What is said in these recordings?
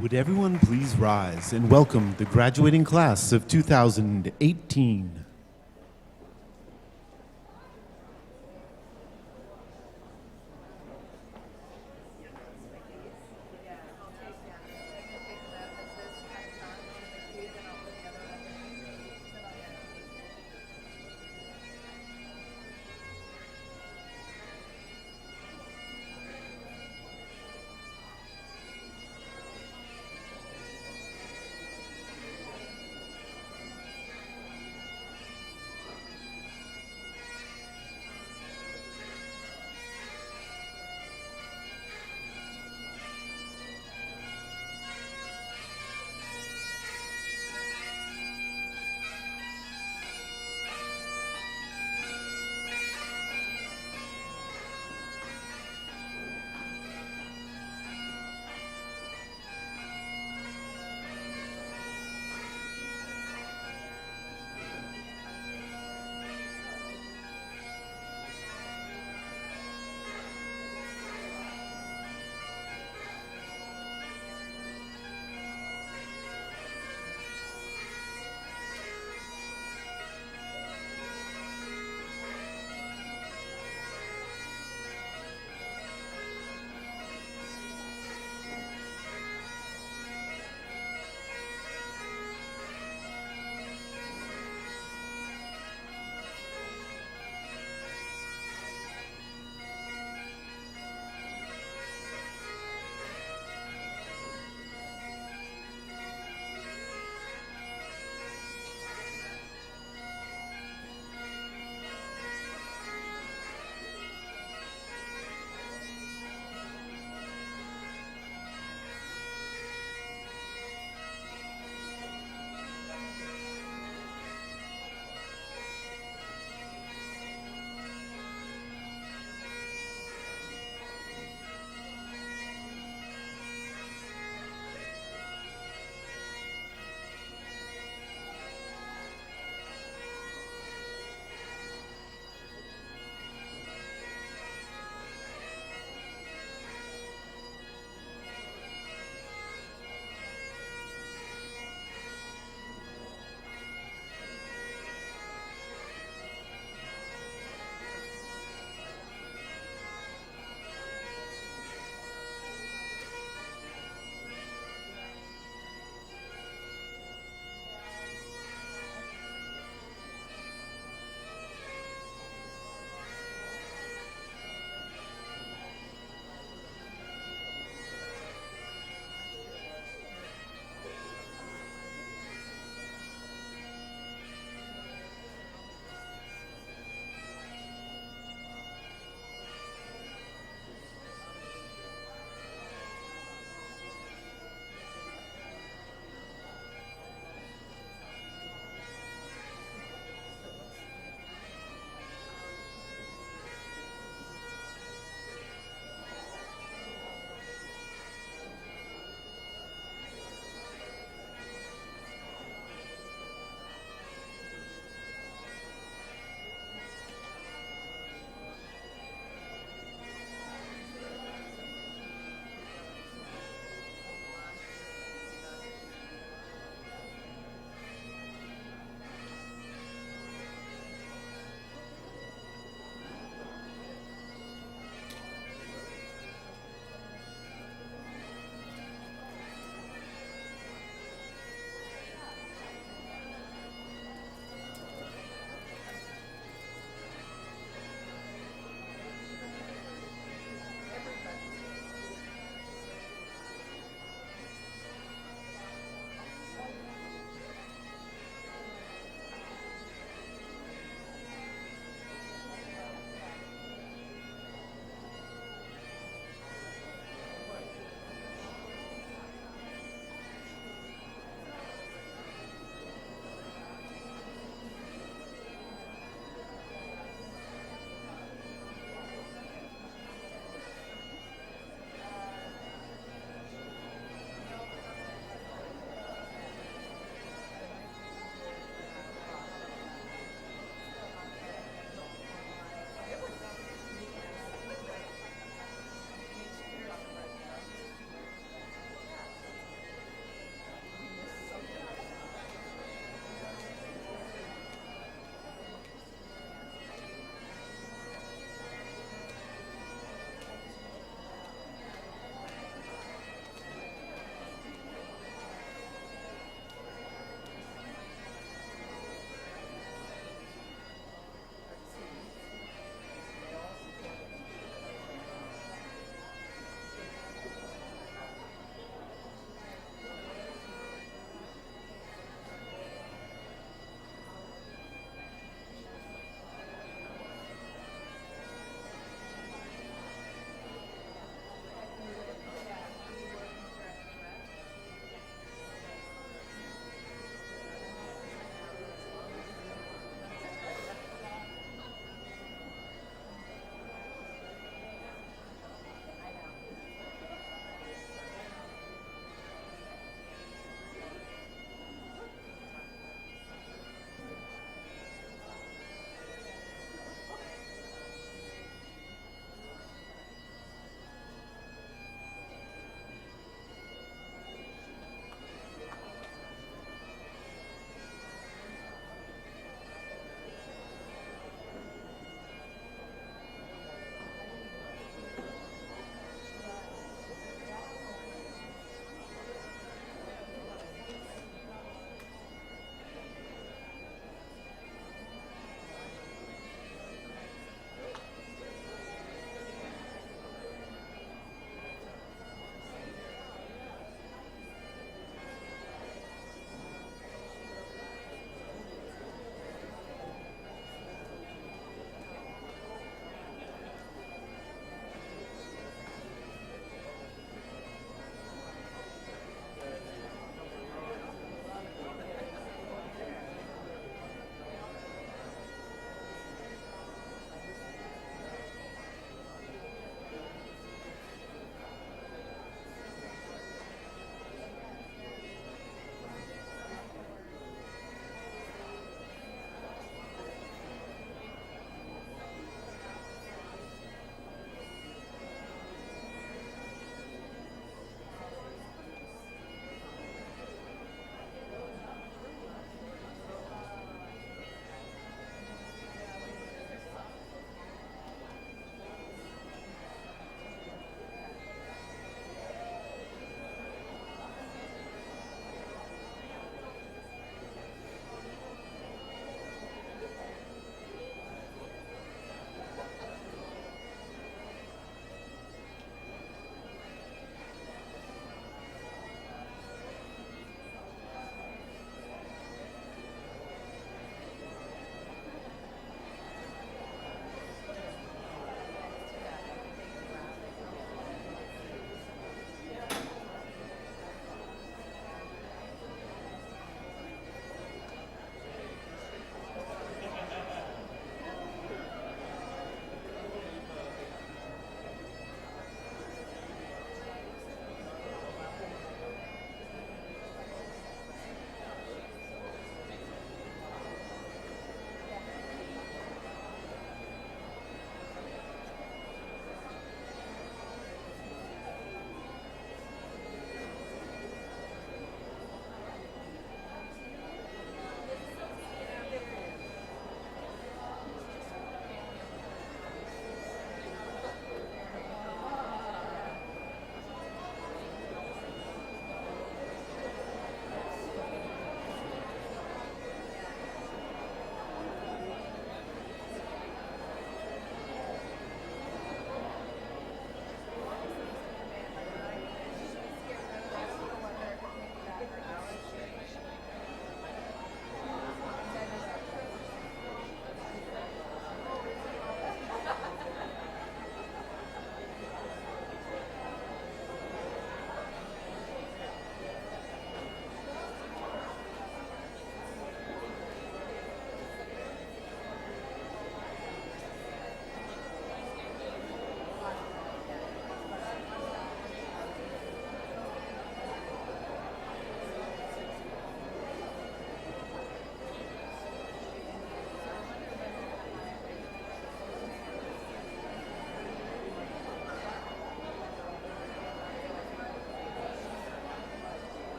Would everyone please rise and welcome the graduating class of 2018.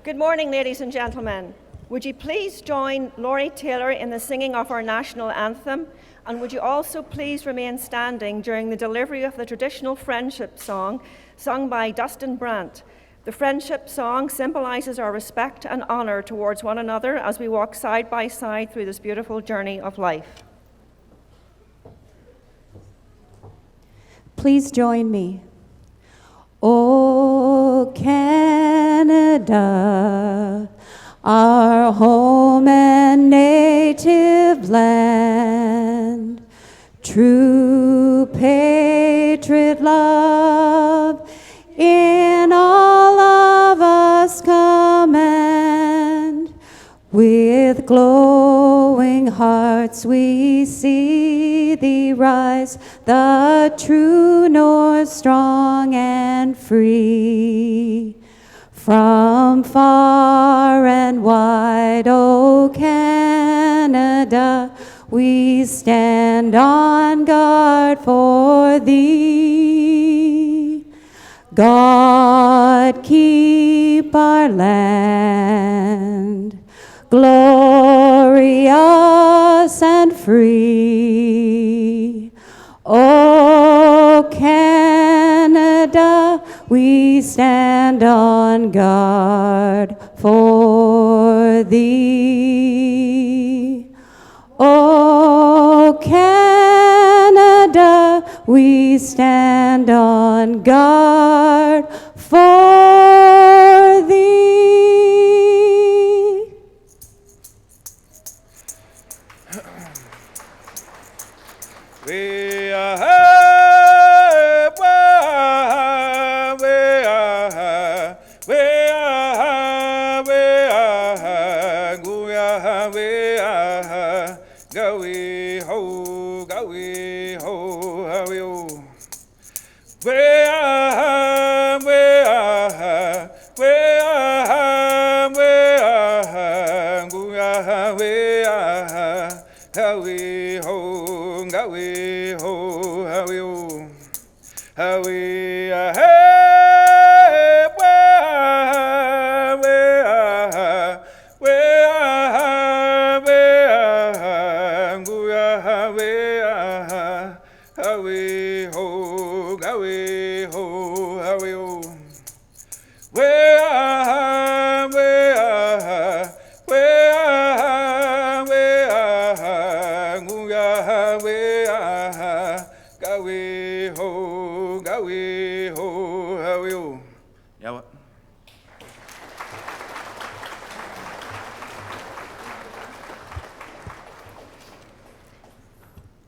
Good morning, ladies and gentlemen. Would you please join Laurie Taylor in the singing of our national anthem? And would you also please remain standing during the delivery of the traditional friendship song sung by Dustin Brandt? The friendship song symbolizes our respect and honor towards one another as we walk side by side through this beautiful journey of life. Please join me. Oh, Canada, our home and native land, true patriot love in all of us command. With glowing hearts we see thee rise, the true north, strong and free. From far and wide, O Canada, we stand on guard for thee. God keep our land glorious and free. O Canada, we stand on guard for thee. O Canada, we stand on guard for thee. We are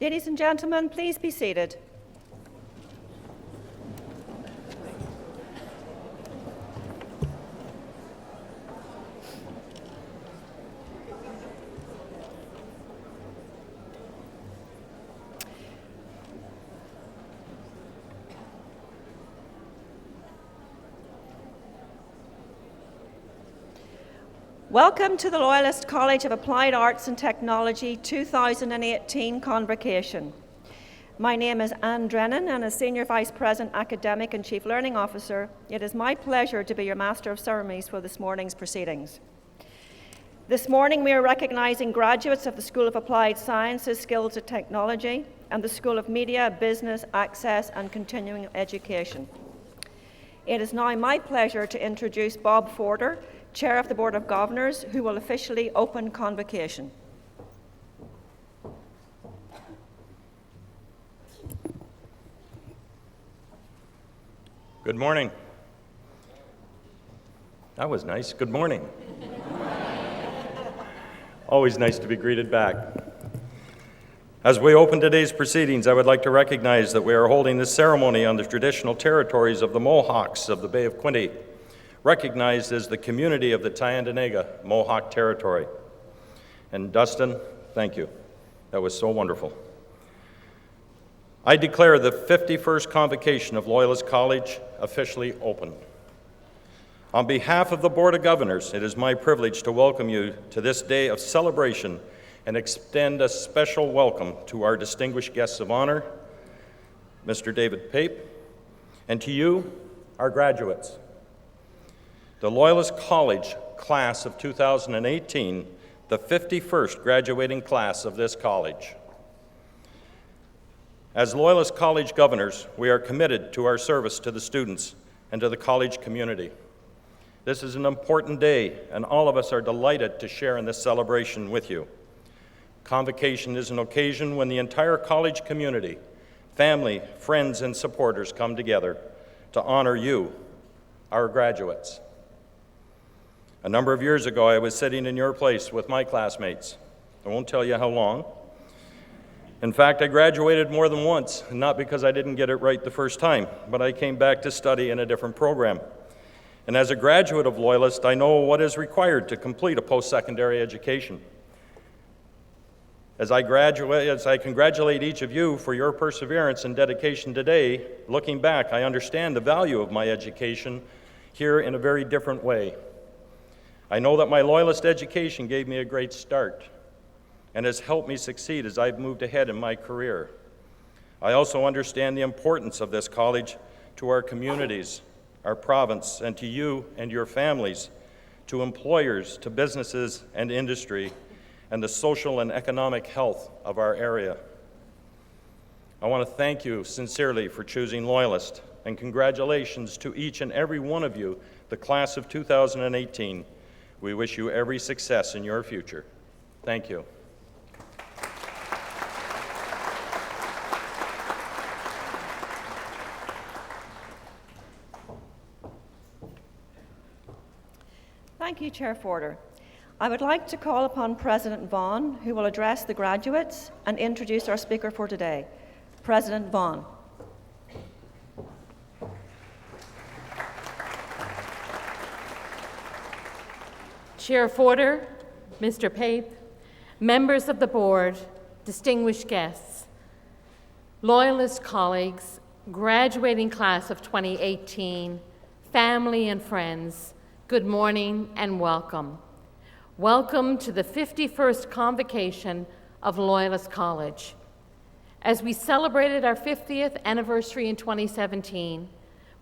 Ladies and gentlemen, please be seated. Welcome to the Loyalist College of Applied Arts and Technology 2018 Convocation. My name is Anne Drennan, and as Senior Vice President Academic and Chief Learning Officer, it is my pleasure to be your Master of Ceremonies for this morning's proceedings. This morning we are recognizing graduates of the School of Applied Sciences, Skills and Technology, and the School of Media, Business, Access and Continuing Education. It is now my pleasure to introduce Bob Forder, Chair of the Board of Governors, who will officially open Convocation. Good morning. That was nice. Good morning. Always nice to be greeted back. As we open today's proceedings, I would like to recognize that we are holding this ceremony on the traditional territories of the Mohawks of the Bay of Quinte, recognized as the community of the Tyendinaga Mohawk Territory. And Dustin, thank you. That was so wonderful. I declare the 51st Convocation of Loyalist College officially open. On behalf of the Board of Governors, it is my privilege to welcome you to this day of celebration and extend a special welcome to our distinguished guests of honor, Mr. David Pape, and to you, our graduates. The Loyalist College class of 2018, the 51st graduating class of this college. As Loyalist College governors, we are committed to our service to the students and to the college community. This is an important day, and all of us are delighted to share in this celebration with you. Convocation is an occasion when the entire college community, family, friends, and supporters come together to honor you, our graduates. A number of years ago, I was sitting in your place with my classmates. I won't tell you how long. In fact, I graduated more than once, not because I didn't get it right the first time, but I came back to study in a different program. And as a graduate of Loyalist, I know what is required to complete a post-secondary education. As I congratulate each of you for your perseverance and dedication today, looking back, I understand the value of my education here in a very different way. I know that my Loyalist education gave me a great start and has helped me succeed as I've moved ahead in my career. I also understand the importance of this college to our communities, our province, and to you and your families, to employers, to businesses and industry, and the social and economic health of our area. I want to thank you sincerely for choosing Loyalist, and congratulations to each and every one of you, the class of 2018. We wish you every success in your future. Thank you. Thank you, Chair Forder. I would like to call upon President Vaughan, who will address the graduates and introduce our speaker for today. President Vaughan. Chair Forder, Mr. Pape, members of the board, distinguished guests, Loyalist colleagues, graduating class of 2018, family and friends, good morning and welcome. Welcome to the 51st Convocation of Loyalist College. As we celebrated our 50th anniversary in 2017,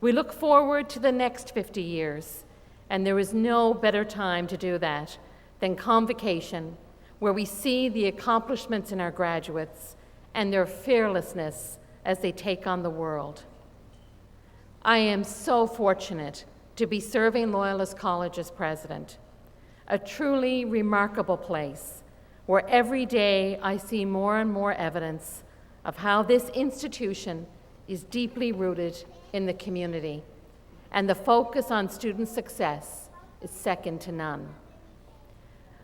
we look forward to the next 50 years, and there is no better time to do that than Convocation, where we see the accomplishments in our graduates and their fearlessness as they take on the world. I am so fortunate to be serving Loyalist College as president, a truly remarkable place where every day I see more and more evidence of how this institution is deeply rooted in the community, and the focus on student success is second to none.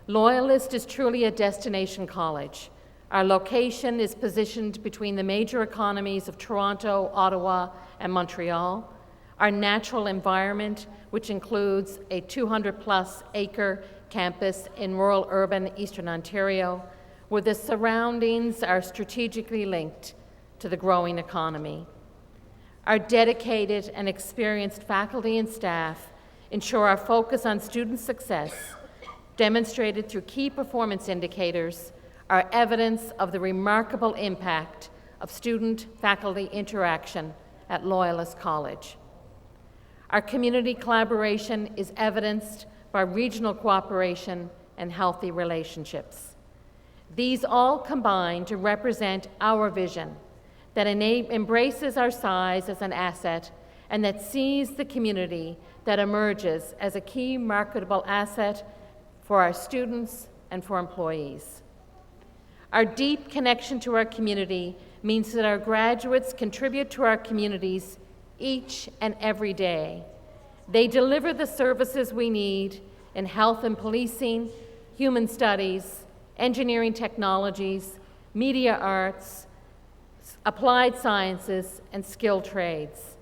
Loyalist is truly a destination college. Our location is positioned between the major economies of Toronto, Ottawa, and Montreal. Our natural environment, which includes a 200-plus acre campus in rural urban Eastern Ontario, where the surroundings are strategically linked to the growing economy. Our dedicated and experienced faculty and staff ensure our focus on student success, demonstrated through key performance indicators, are evidence of the remarkable impact of student-faculty interaction at Loyalist College. Our community collaboration is evidenced by regional cooperation and healthy relationships. These all combine to represent our vision that embraces our size as an asset and that sees the community that emerges as a key marketable asset for our students and for employees. Our deep connection to our community means that our graduates contribute to our communities each and every day. They deliver the services we need in health and policing, human studies, engineering technologies, media arts, applied sciences, and skilled trades.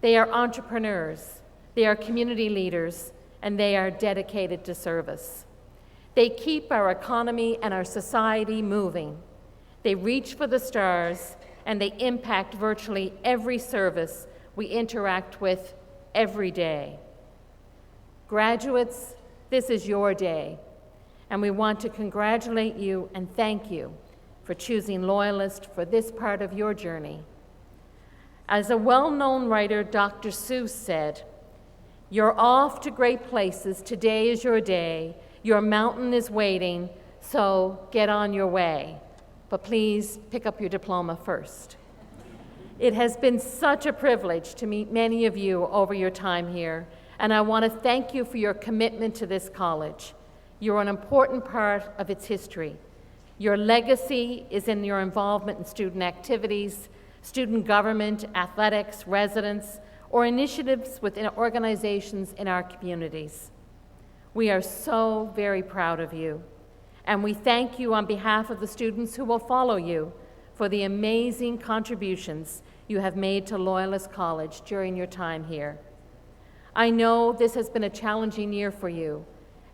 They are entrepreneurs, they are community leaders, and they are dedicated to service. They keep our economy and our society moving. They reach for the stars, and they impact virtually every service we interact with every day. Graduates, this is your day, and we want to congratulate you and thank you for choosing Loyalist for this part of your journey. As a well-known writer, Dr. Seuss, said, You're off to great places. Today is your day. Your mountain is waiting, so get on your way. But please pick up your diploma first. It has been such a privilege to meet many of you over your time here, and I want to thank you for your commitment to this college. You're an important part of its history. Your legacy is in your involvement in student activities, student government, athletics, residence, or initiatives within organizations in our communities. We are so very proud of you, and we thank you on behalf of the students who will follow you for the amazing contributions you have made to Loyalist College during your time here. I know this has been a challenging year for you,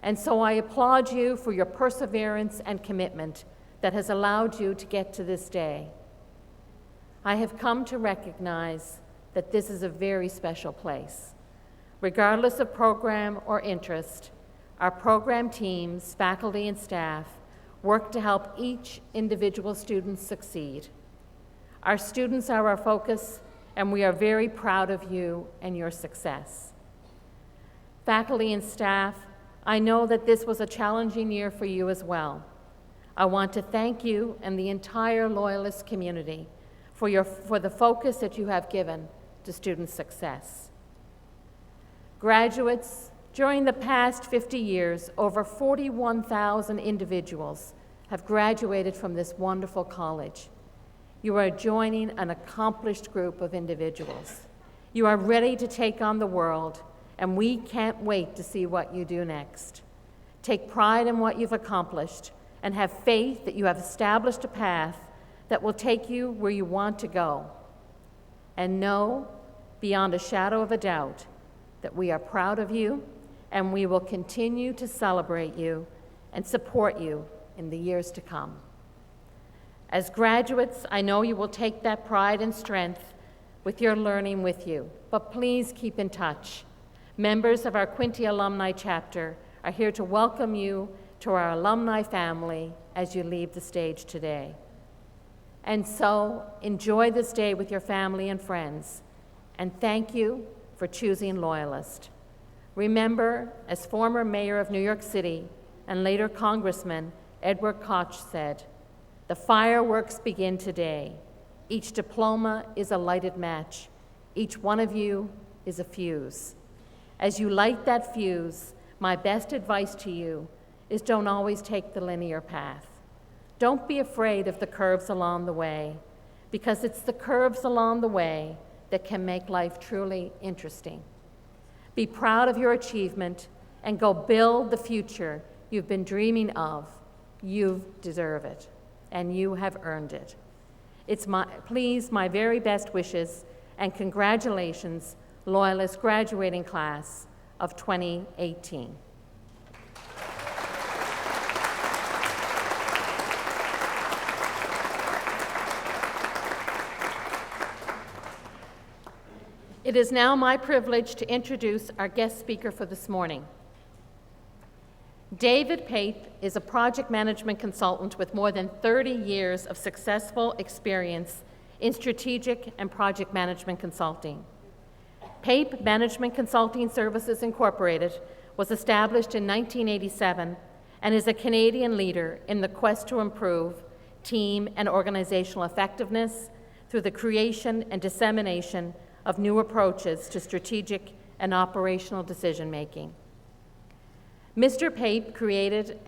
and so I applaud you for your perseverance and commitment that has allowed you to get to this day. I have come to recognize that this is a very special place. Regardless of program or interest, our program teams, faculty, and staff work to help each individual student succeed. Our students are our focus, and we are very proud of you and your success. Faculty and staff, I know that this was a challenging year for you as well. I want to thank you and the entire Loyalist community for the focus that you have given to student success. Graduates, during the past 50 years, over 41,000 individuals have graduated from this wonderful college. You are joining an accomplished group of individuals. You are ready to take on the world, and we can't wait to see what you do next. Take pride in what you've accomplished and have faith that you have established a path that will take you where you want to go. And know, beyond a shadow of a doubt, that we are proud of you and we will continue to celebrate you and support you in the years to come. As graduates, I know you will take that pride and strength with your learning with you, but please keep in touch. Members of our Quinte Alumni chapter are here to welcome you to our alumni family as you leave the stage today. And so, enjoy this day with your family and friends, and thank you for choosing Loyalist. Remember, as former mayor of New York City and later Congressman Edward Koch said, "The fireworks begin today. Each diploma is a lighted match. Each one of you is a fuse. As you light that fuse, my best advice to you is don't always take the linear path. Don't be afraid of the curves along the way, because it's the curves along the way that can make life truly interesting. Be proud of your achievement and go build the future you've been dreaming of. You deserve it, and you have earned it. Please, my very best wishes and congratulations, Loyalist graduating class of 2018. It is now my privilege to introduce our guest speaker for this morning. David Pape is a project management consultant with more than 30 years of successful experience in strategic and project management consulting. Pape Management Consulting Services Incorporated was established in 1987 and is a Canadian leader in the quest to improve team and organizational effectiveness through the creation and dissemination of new approaches to strategic and operational decision-making. Mr. Pape created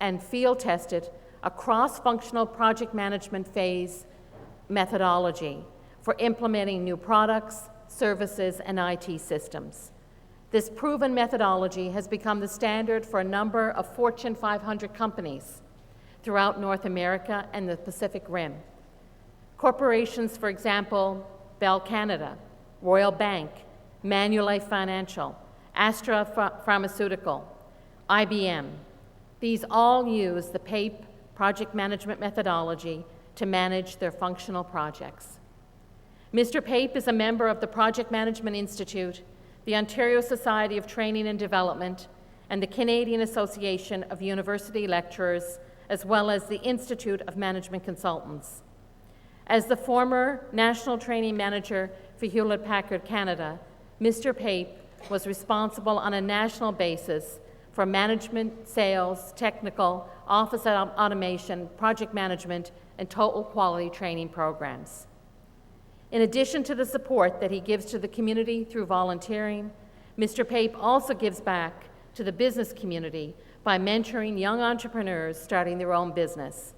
and field-tested a cross-functional project management phase methodology for implementing new products, services, and IT systems. This proven methodology has become the standard for a number of Fortune 500 companies throughout North America and the Pacific Rim. Corporations, for example, Bell Canada, Royal Bank, Manulife Financial, Astra Pharmaceutical, IBM. These all use the Pape project management methodology to manage their functional projects. Mr. Pape is a member of the Project Management Institute, the Ontario Society of Training and Development, and the Canadian Association of University Lecturers, as well as the Institute of Management Consultants. As the former National Training Manager for Hewlett-Packard Canada, Mr. Pape was responsible on a national basis for management, sales, technical, office automation, project management, and total quality training programs. In addition to the support that he gives to the community through volunteering, Mr. Pape also gives back to the business community by mentoring young entrepreneurs starting their own business.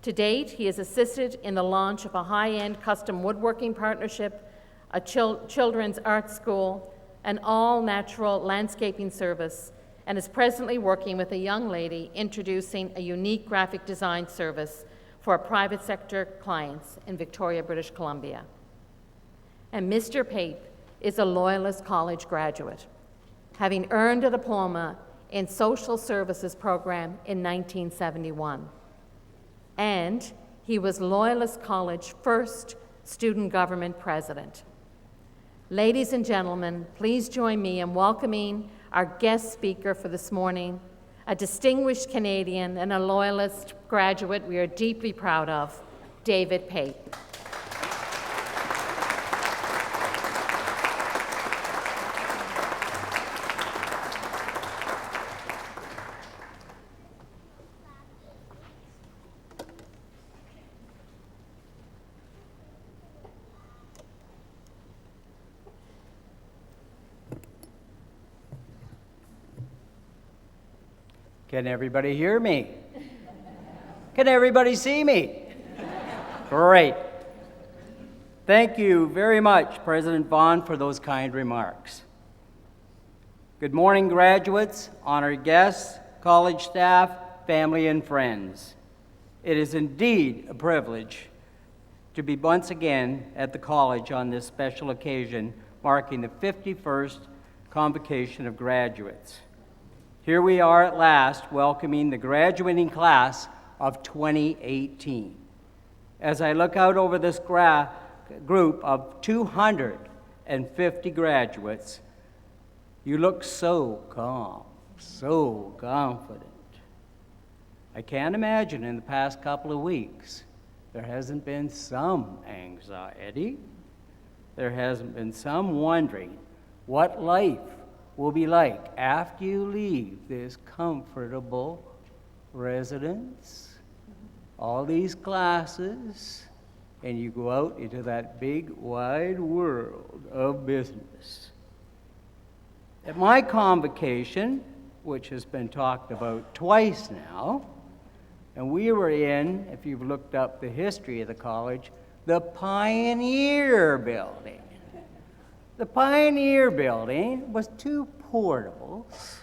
To date, he has assisted in the launch of a high-end custom woodworking partnership, a children's art school, an all-natural landscaping service, and is presently working with a young lady introducing a unique graphic design service for private sector clients in Victoria, British Columbia. And Mr. Pape is a Loyalist College graduate, having earned a diploma in social services program in 1971. And he was Loyalist College first student government president. Ladies and gentlemen, please join me in welcoming our guest speaker for this morning, a distinguished Canadian and a Loyalist graduate we are deeply proud of, David Pape. Can everybody hear me? Can everybody see me? Great. Thank you very much, President Vaughan, for those kind remarks. Good morning, graduates, honored guests, college staff, family, and friends. It is indeed a privilege to be once again at the college on this special occasion marking the 51st Convocation of graduates. Here we are at last welcoming the graduating class of 2018. As I look out over this group of 250 graduates, you look so calm, so confident. I can't imagine in the past couple of weeks there hasn't been some anxiety, there hasn't been some wondering what life will be like after you leave this comfortable residence, all these classes, and you go out into that big wide world of business. At my convocation, which has been talked about twice now, and we were in, if you've looked up the history of the college, the Pioneer Building. The Pioneer Building was two portables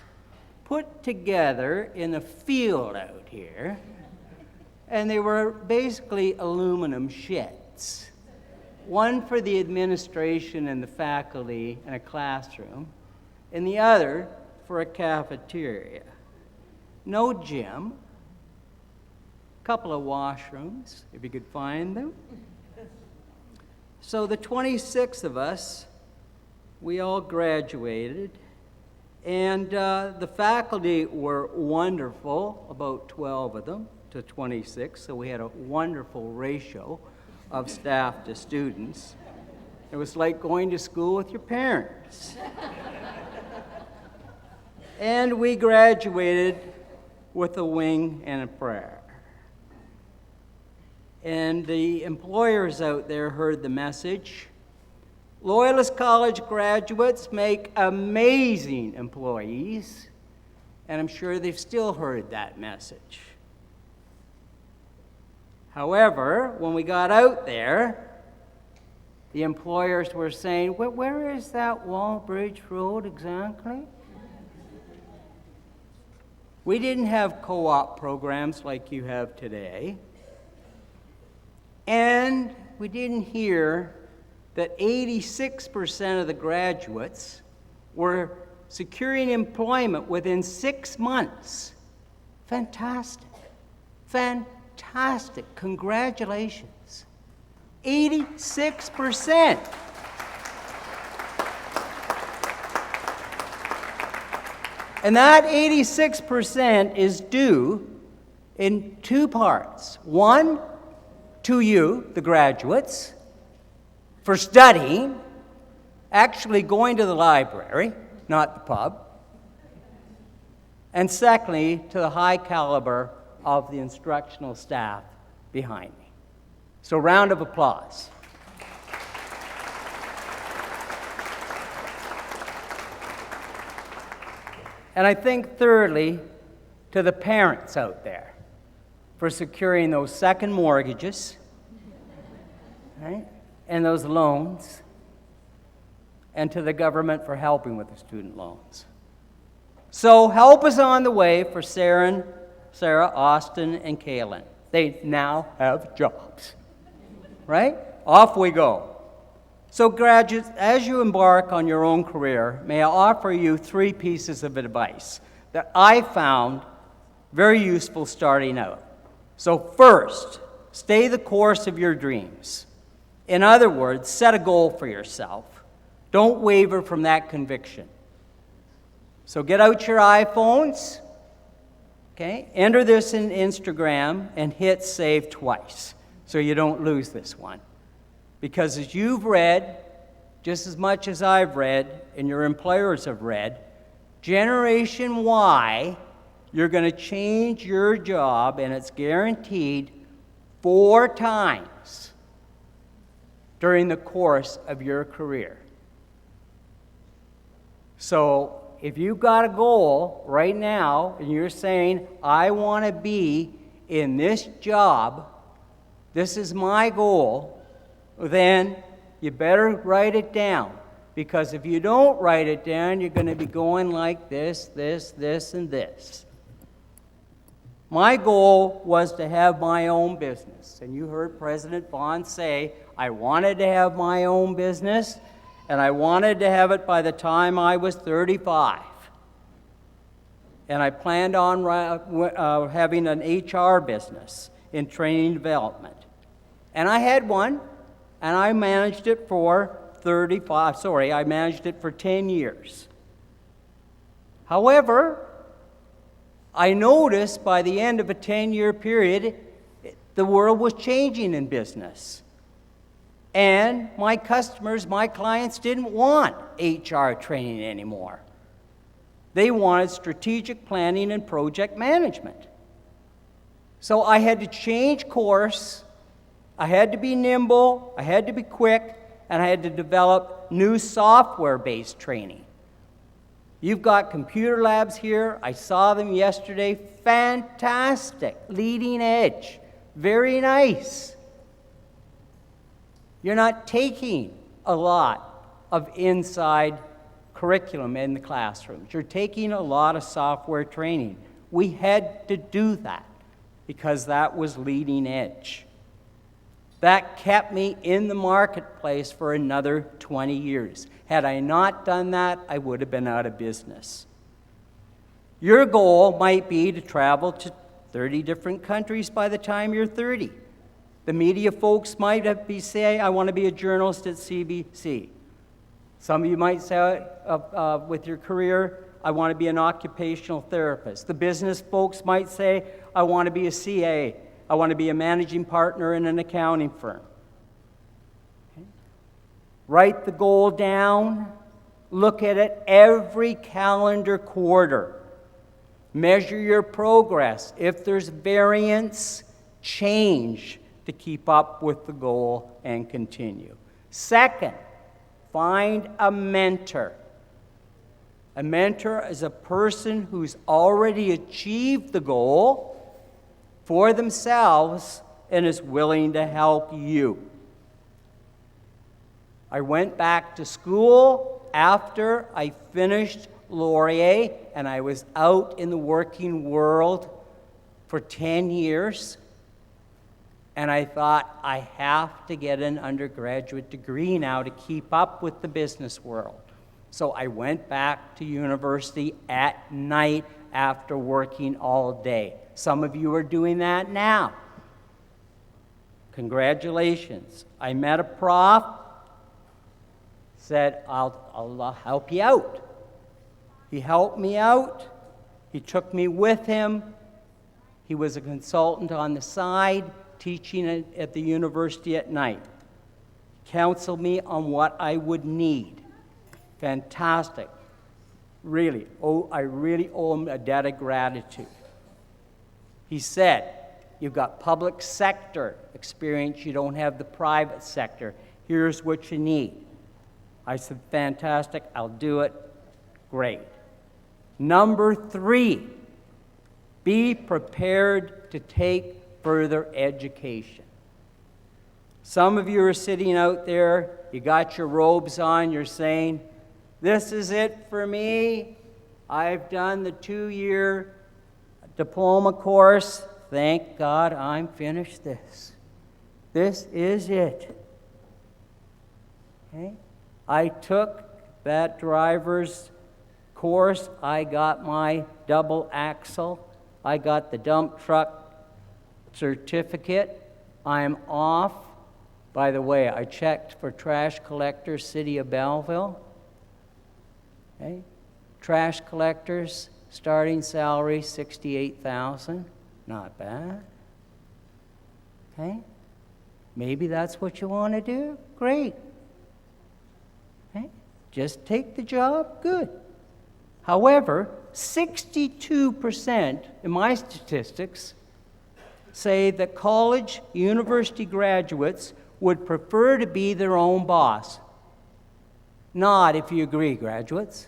put together in a field out here, and they were basically aluminum sheds. One for the administration and the faculty and a classroom, and the other for a cafeteria. No gym, a couple of washrooms, if you could find them. So the 26 of us, we all graduated, and the faculty were wonderful, about 12 of them to 26, so we had a wonderful ratio of staff to students. It was like going to school with your parents. And we graduated with a wing and a prayer. And the employers out there heard the message. Loyalist College graduates make amazing employees, and I'm sure they've still heard that message. However, when we got out there, the employers were saying, where is that Wallbridge Road exactly? We didn't have co-op programs like you have today, and we didn't hear that 86% of the graduates were securing employment within 6 months. Fantastic. Fantastic. Congratulations. 86%. And that 86% is due in two parts. One, to you, the graduates, for studying, actually going to the library, not the pub. And secondly, to the high caliber of the instructional staff behind me. So round of applause. And I think thirdly, to the parents out there for securing those second mortgages, right? And those loans, and to the government for helping with the student loans. So help is on the way for Sarah, Austin, and Kaylin. They now have jobs, right? Off we go. So graduates, as you embark on your own career, may I offer you 3 pieces of advice that I found very useful starting out. So first, stay the course of your dreams. In other words, set a goal for yourself. Don't waver from that conviction. So get out your iPhones, okay? Enter this in Instagram and hit save twice so you don't lose this one. Because as you've read, just as much as I've read and your employers have read, Generation Y, you're going to change your job, and it's guaranteed 4 times during the course of your career. So if you've got a goal right now and you're saying, I want to be in this job, this is my goal, then you better write it down. Because if you don't write it down, you're going to be going like this, and this. My goal was to have my own business. And you heard President Vaughn say, I wanted to have my own business, and I wanted to have it by the time I was 35. And I planned on having an HR business in training and development. And I had one, and I managed it for 10 years. However, I noticed by the end of a 10-year period, the world was changing in business. And my customers, my clients didn't want HR training anymore. They wanted strategic planning and project management. So I had to change course, I had to be nimble, I had to be quick, and I had to develop new software-based training. You've got computer labs here. I saw them yesterday. Fantastic, leading edge, very nice. You're not taking a lot of inside curriculum in the classrooms. You're taking a lot of software training. We had to do that because that was leading edge. That kept me in the marketplace for another 20 years. Had I not done that, I would have been out of business. Your goal might be to travel to 30 different countries by the time you're 30. The media folks might be saying, I want to be a journalist at CBC. Some of you might say, with your career, I want to be an occupational therapist. The business folks might say, I want to be a CA. I want to be a managing partner in an accounting firm. Okay. Write the goal down. Look at it every calendar quarter. Measure your progress. If there's variance, change to keep up with the goal and continue. Second, find a mentor. A mentor is a person who's already achieved the goal for themselves and is willing to help you. I went back to school after I finished Laurier, and I was out in the working world for 10 years. And I thought, I have to get an undergraduate degree now to keep up with the business world. So I went back to university at night after working all day. Some of you are doing that now. Congratulations. I met a prof, said, I'll help you out. He helped me out. He took me with him. He was a consultant on the side, teaching at the university at night. Counseled me on what I would need. Fantastic. really, I really owe him a debt of gratitude. He said, you've got public sector experience, you don't have the private sector. Here's what you need. I said, fantastic, I'll do it. Great. Number 3, be prepared to take further education. Some of you are sitting out there, you got your robes on, you're saying, this is it for me. I've done the 2-year diploma course. Thank God I'm finished this. This is it. Okay? I took that driver's course. I got my double axle. I got the dump truck certificate. I'm off. By the way, I checked for trash collectors, City of Belleville. Okay? Trash collectors, starting salary $68,000. Not bad. Okay? Maybe that's what you want to do? Great. Okay? Just take the job? Good. However, 62% in my statistics say that college, university graduates would prefer to be their own boss. Nod if you agree, graduates.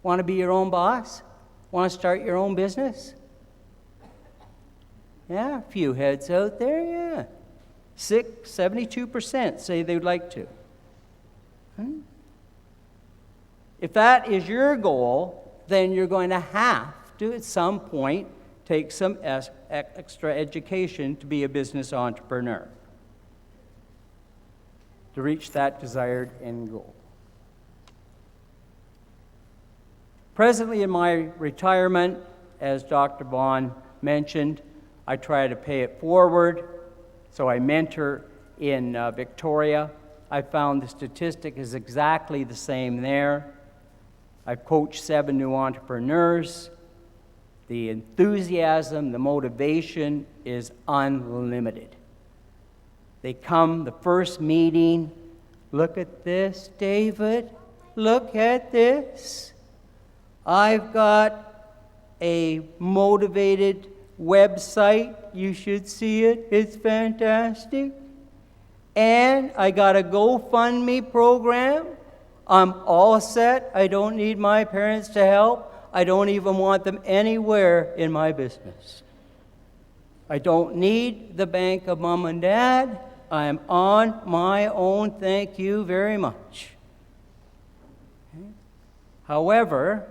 Want to be your own boss? Want to start your own business? Yeah, a few heads out there, yeah. 72% say they'd like to. If that is your goal, then you're going to have to, at some point, take some extra education to be a business entrepreneur, to reach that desired end goal. Presently in my retirement, as Dr. Vaughn mentioned, I try to pay it forward, so I mentor in Victoria. I found the statistic is exactly the same there. I've coached 7 new entrepreneurs. The enthusiasm, the motivation is unlimited. They come the first meeting, look at this, David, look at this. I've got a motivated website. You should see it. It's fantastic. And I got a GoFundMe program. I'm all set. I don't need my parents to help. I don't even want them anywhere in my business. I don't need the bank of mom and dad. I'm on my own. Thank you very much. Okay. However,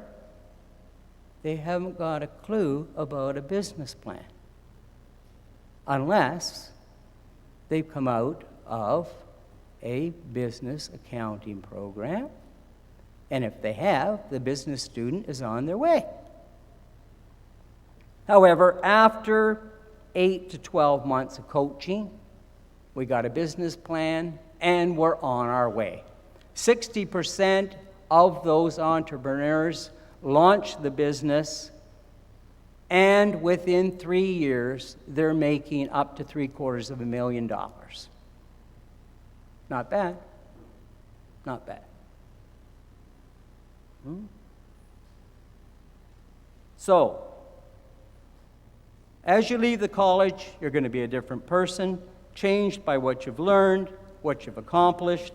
they haven't got a clue about a business plan unless they've come out of a business accounting program, and if they have, the business student is on their way. However, after 8 to 12 months of coaching, we got a business plan, and we're on our way. 60% of those entrepreneurs launch the business, and within 3 years, they're making up to $750,000. Not bad. Not bad. So, as you leave the college, you're going to be a different person, changed by what you've learned, what you've accomplished.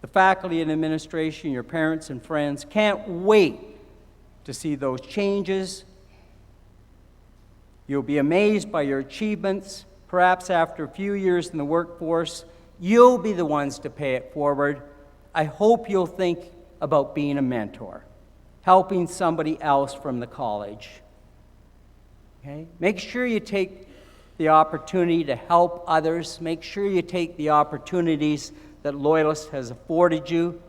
The faculty and administration, your parents and friends can't wait to see those changes. You'll be amazed by your achievements. Perhaps after a few years in the workforce, you'll be the ones to pay it forward. I hope you'll think about being a mentor, helping somebody else from the college. Okay? Make sure you take the opportunity to help others. Make sure you take the opportunities that Loyalist has afforded you.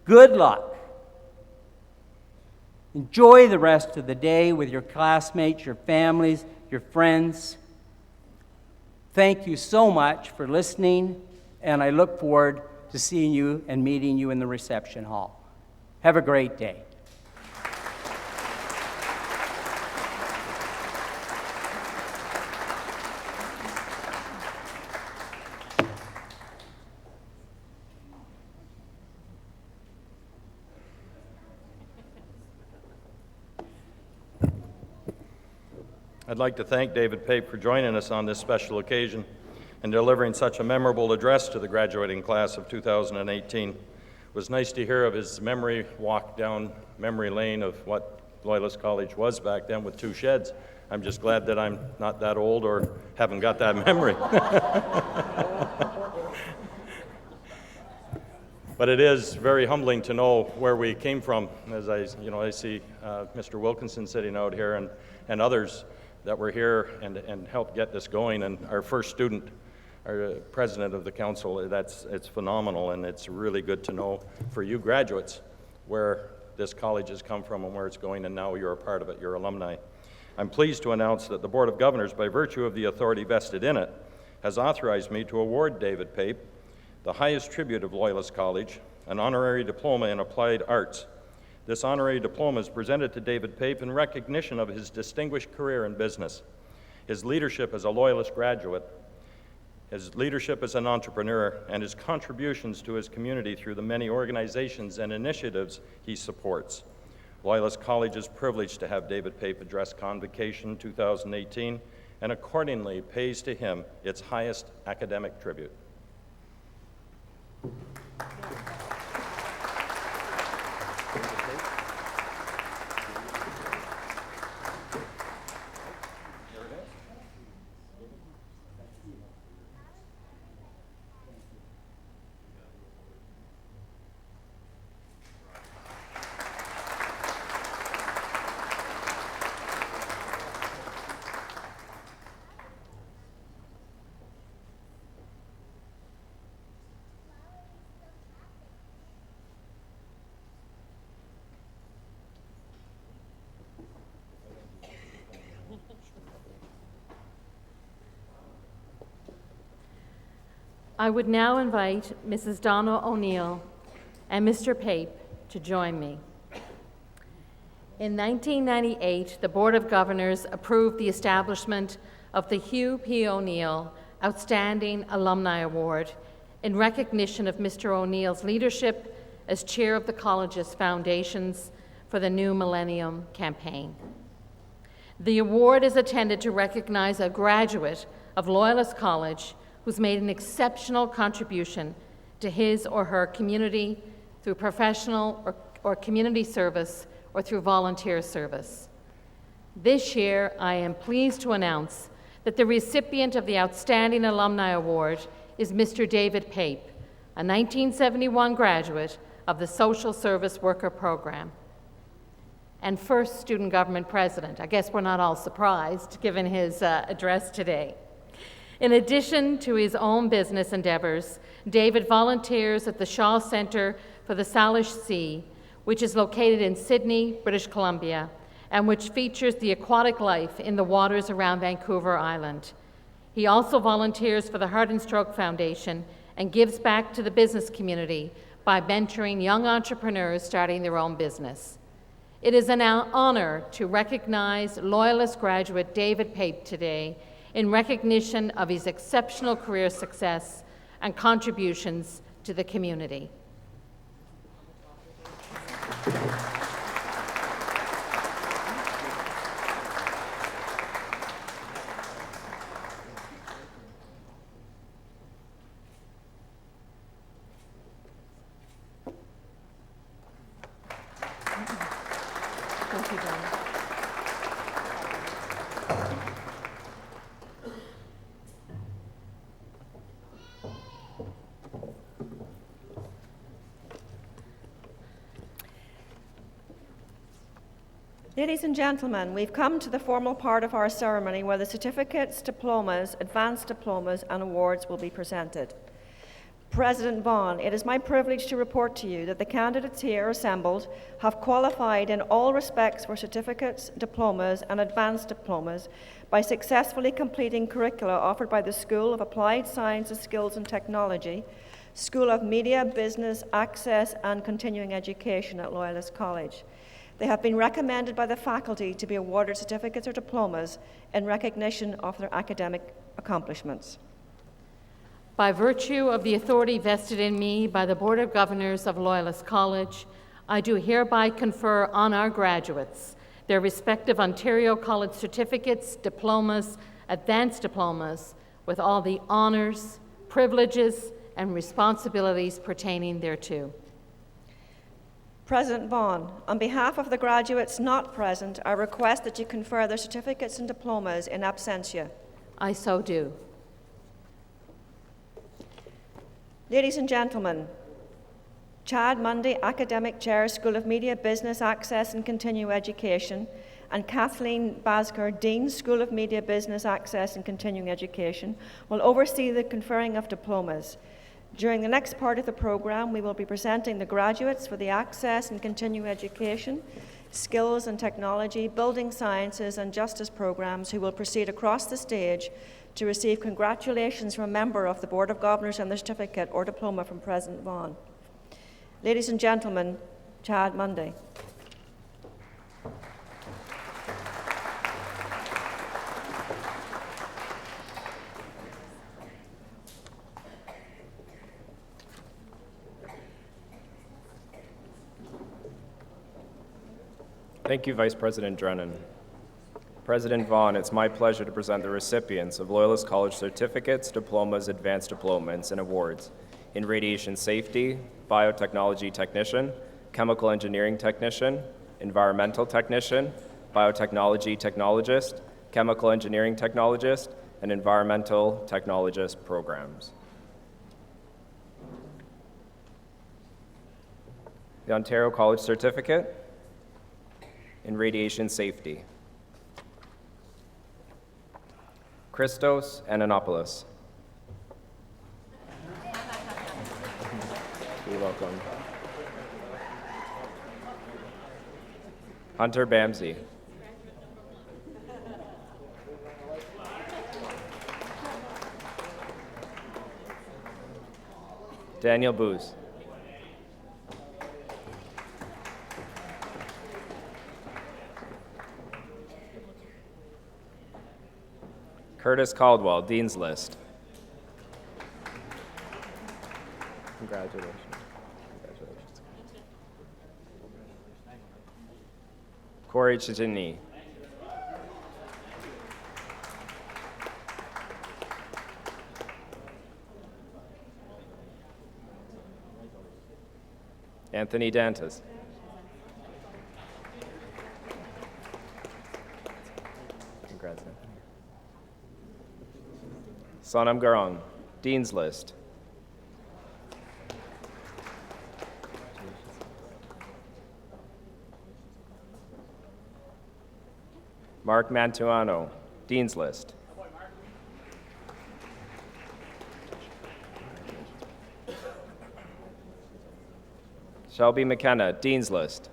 Good luck. Enjoy the rest of the day with your classmates, your families, your friends. Thank you so much for listening, and I look forward to seeing you and meeting you in the reception hall. Have a great day. I'd like to thank David Pape for joining us on this special occasion and delivering such a memorable address to the graduating class of 2018. It was nice to hear of his memory walk down memory lane of what Loyalist College was back then with 2 sheds. I'm just glad that I'm not that old or haven't got that memory. But it is very humbling to know where we came from, as I see Mr. Wilkinson sitting out here and others that were here and helped get this going. And our first student, our president of the council, it's phenomenal, and it's really good to know for you graduates where this college has come from and where it's going, and now you're a part of it, you're alumni. I'm pleased to announce that the Board of Governors, by virtue of the authority vested in it, has authorized me to award David Pape the highest tribute of Loyalist College, an honorary diploma in applied arts. This honorary diploma is presented to David Pape in recognition of his distinguished career in business, his leadership as a Loyalist graduate, his leadership as an entrepreneur, and his contributions to his community through the many organizations and initiatives he supports. Loyalist College is privileged to have David Pape address Convocation 2018 and accordingly pays to him its highest academic tribute. I would now invite Mrs. Donna O'Neill and Mr. Pape to join me. In 1998, the Board of Governors approved the establishment of the Hugh P. O'Neill Outstanding Alumni Award in recognition of Mr. O'Neill's leadership as chair of the college's Foundations for the New Millennium campaign. The award is intended to recognize a graduate of Loyalist College who's made an exceptional contribution to his or her community through professional or community service or through volunteer service. This year, I am pleased to announce that the recipient of the Outstanding Alumni Award is Mr. David Pape, a 1971 graduate of the Social Service Worker Program and first student government president. I guess we're not all surprised given his address today. In addition to his own business endeavors, David volunteers at the Shaw Centre for the Salish Sea, which is located in Sydney, British Columbia, and which features the aquatic life in the waters around Vancouver Island. He also volunteers for the Heart and Stroke Foundation and gives back to the business community by mentoring young entrepreneurs starting their own business. It is an honor to recognize Loyalist graduate David Pape today in recognition of his exceptional career success and contributions to the community. Thank you, Donna. Ladies and gentlemen, we've come to the formal part of our ceremony where the certificates, diplomas, advanced diplomas, and awards will be presented. President Vaughan, it is my privilege to report to you that the candidates here assembled have qualified in all respects for certificates, diplomas, and advanced diplomas by successfully completing curricula offered by the School of Applied Sciences, Skills and Technology, School of Media, Business, Access, and Continuing Education at Loyalist College. They have been recommended by the faculty to be awarded certificates or diplomas in recognition of their academic accomplishments. By virtue of the authority vested in me by the Board of Governors of Loyalist College, I do hereby confer on our graduates their respective Ontario College certificates, diplomas, advanced diplomas, with all the honours, privileges, and responsibilities pertaining thereto. President Vaughan, on behalf of the graduates not present, I request that you confer their certificates and diplomas in absentia. I so do. Ladies and gentlemen, Chad Mundy, Academic Chair, School of Media, Business, Access and Continuing Education, and Kathleen Basker, Dean, School of Media, Business, Access and Continuing Education, will oversee the conferring of diplomas. During the next part of the program, we will be presenting the graduates for the Access and Continuing Education, Skills and Technology, Building Sciences and Justice programs, who will proceed across the stage to receive congratulations from a member of the Board of Governors and the certificate or diploma from President Vaughan. Ladies and gentlemen, Chad Mundy. Thank you, Vice President Drennan. President Vaughan, it's my pleasure to present the recipients of Loyalist College certificates, diplomas, advanced diplomas, and awards in radiation safety, biotechnology technician, chemical engineering technician, environmental technician, biotechnology technologist, chemical engineering technologist, and environmental technologist programs. The Ontario College certificate in radiation safety. Christos Ananopoulos. You're welcome. Hunter Bamsey. Daniel Booz. Curtis Caldwell, Dean's List. Congratulations. Congratulations. Corey Chitini. Anthony Dantas. Congrats, Anthony. Sonam Garang, Dean's List. Mark Mantuano, Dean's List. Shelby McKenna, Dean's List.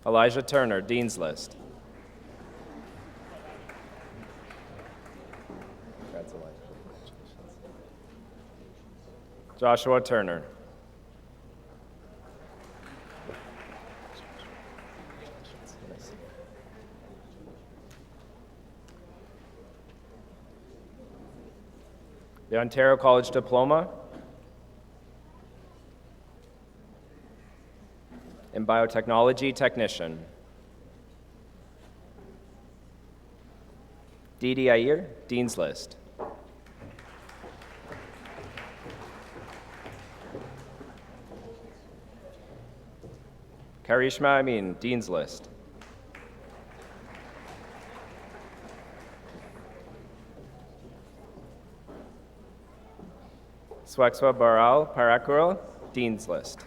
Elijah Turner, Dean's List. Congrats, Elijah. Joshua Turner. The Ontario College Diploma in Biotechnology Technician. Didi Ayer, Dean's List. Karishma Amin, Dean's List. Swexwa Baral Parakurul, Dean's List.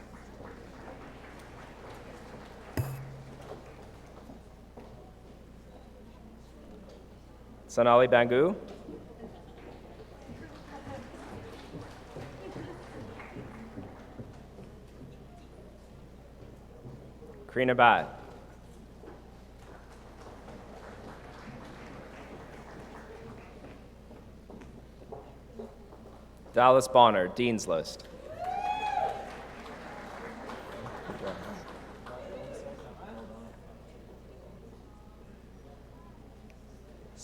Sonali Bangu. Karina Bad. Dallas Bonner, Dean's List.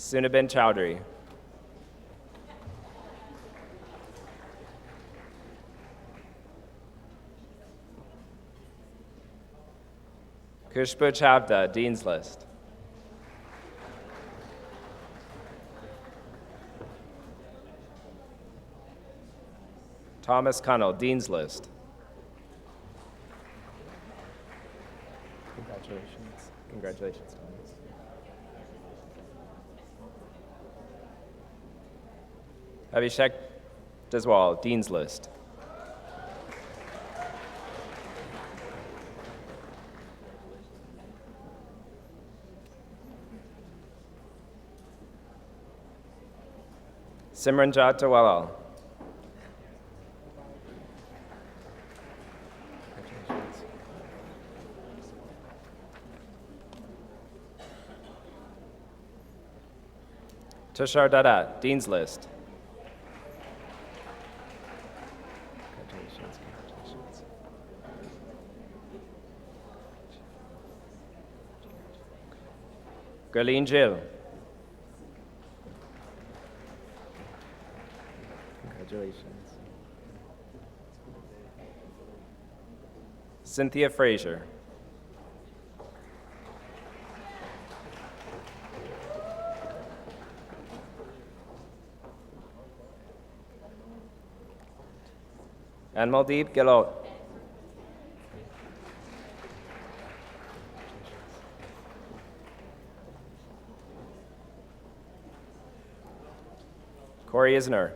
Sunabin Chowdhury. Kushbu Chavda, Dean's List. Thomas Cunnell, Dean's List. Congratulations. Congratulations, Thomas. Abhishek Deswal, Dean's List. Simranjot Dawalal. Tushar Dada, Dean's List. Congratulations, congratulations. Gurleen Jill. Congratulations. Cynthia Frazier. And Maldeep Gilot. Corey Isner.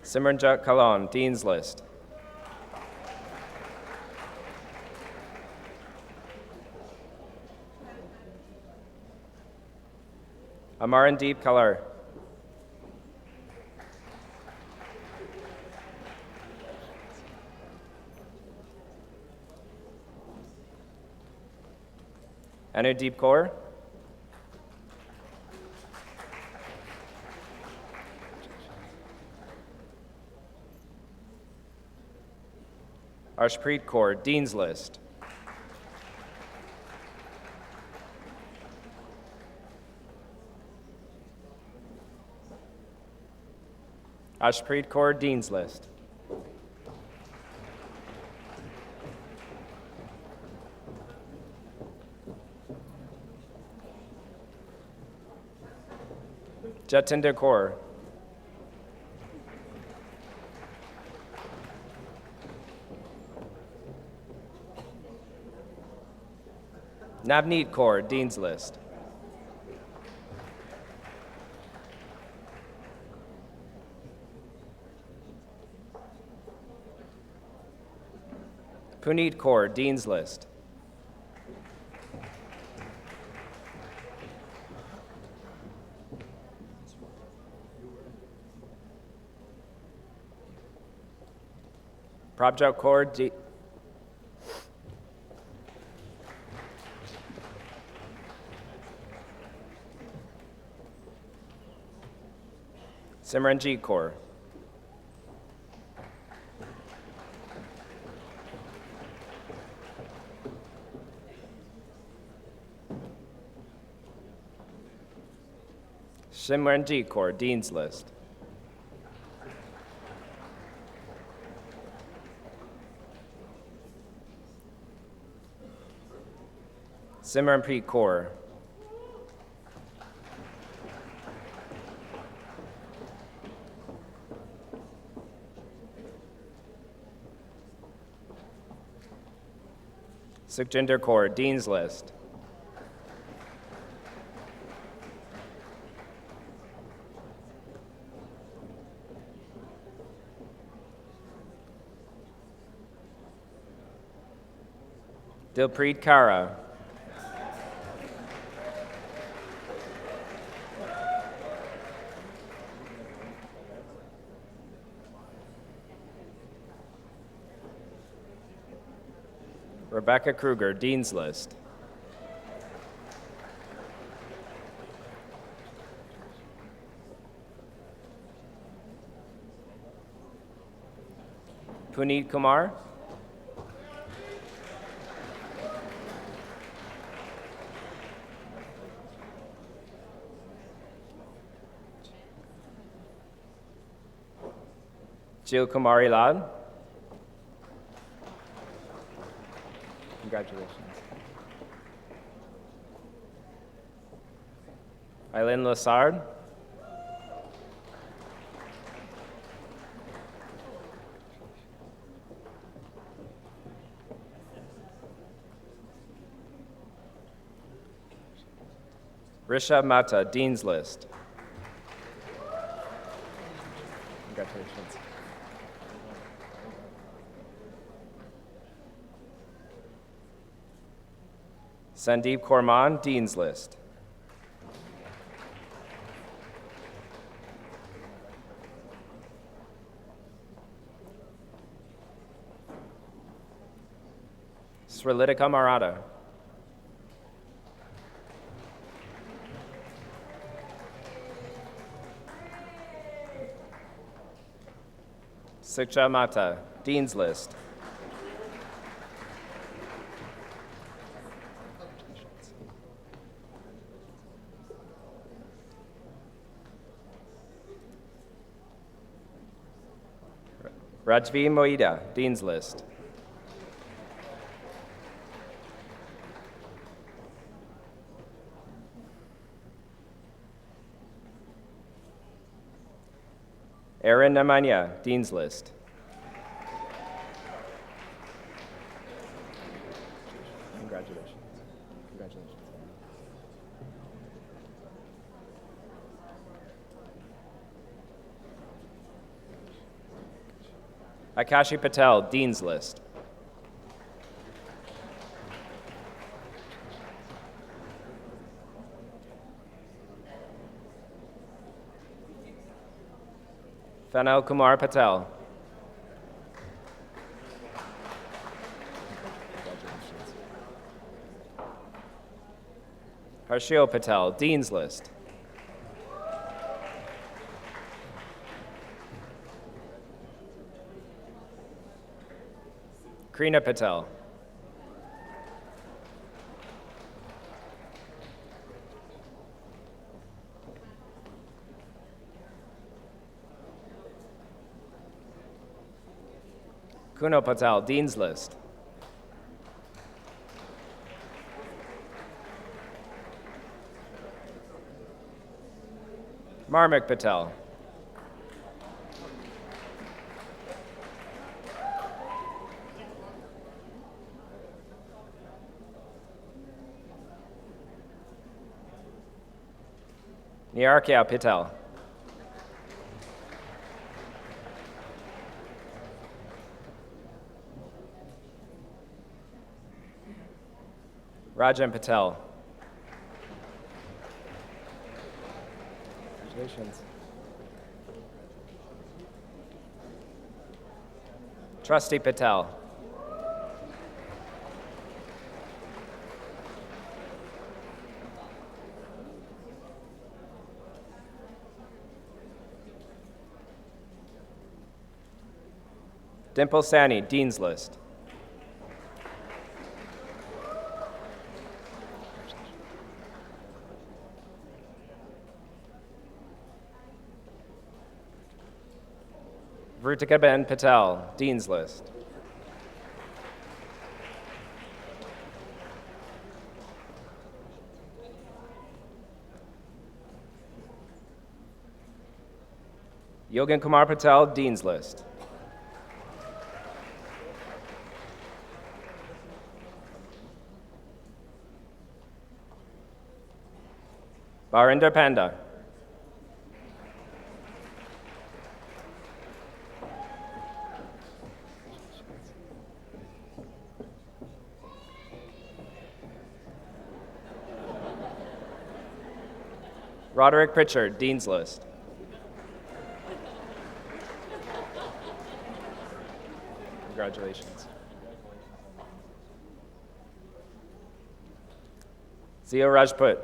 Simranjot Kalon, Dean's List. Amarandeep Kalar. Anudeep Kaur. Arshpreet Kaur, Dean's List. Ashpreet Kaur, Dean's List. Jatinder Kaur. Navneet Kaur, Dean's List. Puneet Kaur, Dean's List. Prabjot Kaur, Simranjeet Kaur. Simranjeet Kaur, Dean's List. Simranpreet Kaur. Sukhjinder Kaur, Dean's List. Dilpreet Kara. Rebecca Kruger, Dean's List. Puneet Kumar. Shil Kumari Lad. Congratulations. Eileen Lassard. Rishabh Mata, Dean's List. Congratulations. Sandeep Korman, Dean's List. Srilitika Maratha. Siksha Mata, Dean's List. Rajvi Moida, Dean's List. Aaron Namanya, Dean's List. Congratulations. Congratulations. Akashi Patel, Dean's List. Fanal Kumar Patel. Harshil Patel, Dean's List. Krina Patel. Kuno Patel, Dean's List. Marmik Patel. Niarkya Patel. Rajan Patel. Congratulations. Trustee Patel. Dimple Sani, Dean's List. Vrutika Ben Patel, Dean's List. Yogan Kumar Patel, Dean's List. Barinder Panda. Roderick Pritchard, Dean's List. Congratulations. Zio Rajput.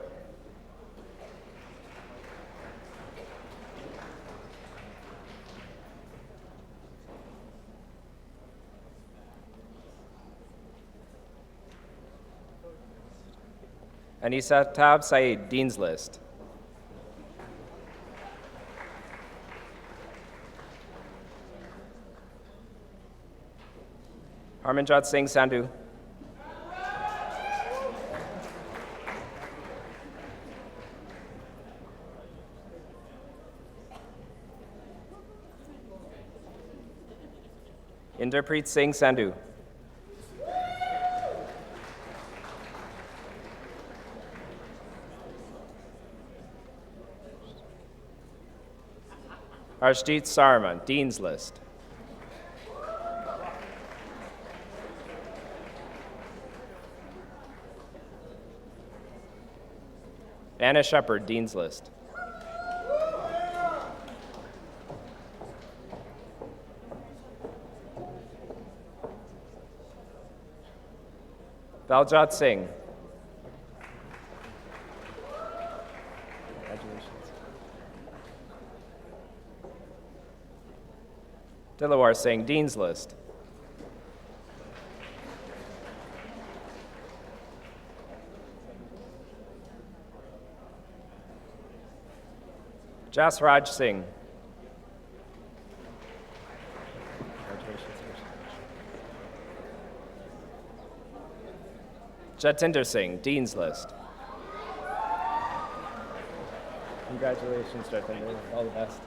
Anisa Tab Saeed, Dean's List. Harmanjot Singh Sandhu. Inderpreet Singh Sandhu. Arshdeep Sarma, Dean's List. Anna Shepard, Dean's List. Valjot Singh. Congratulations. Dilawar Singh, Dean's List. Jasraj Singh. Jatinder Singh, Dean's List. Congratulations, Jatinder. All the best.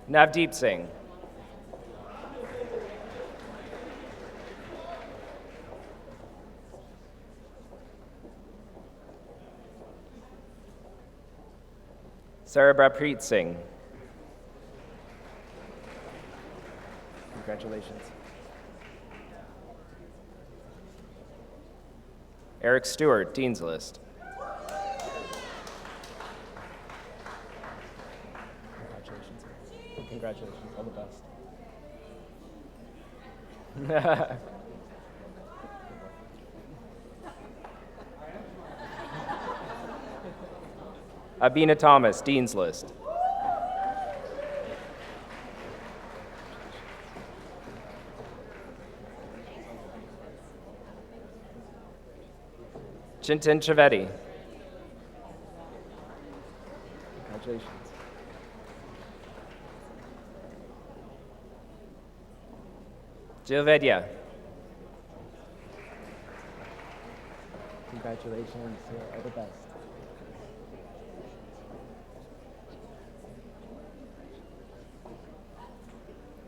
Navdeep Singh. Sarabrapreet Singh. Congratulations. Eric Stewart, Dean's List. Congratulations. Congratulations. All the best. Abina Thomas, Dean's List. Chintan Trivedi. Congratulations. Jill Vedya. Congratulations. All the best.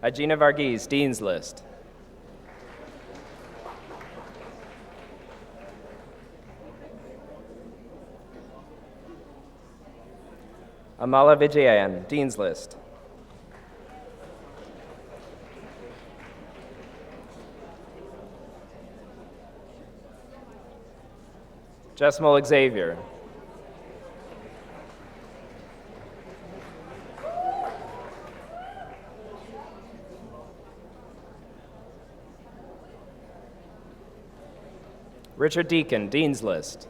Ajina Varghese, Dean's List. Amala Vijayan, Dean's List. Jesmol Xavier. Richard Deacon, Dean's List.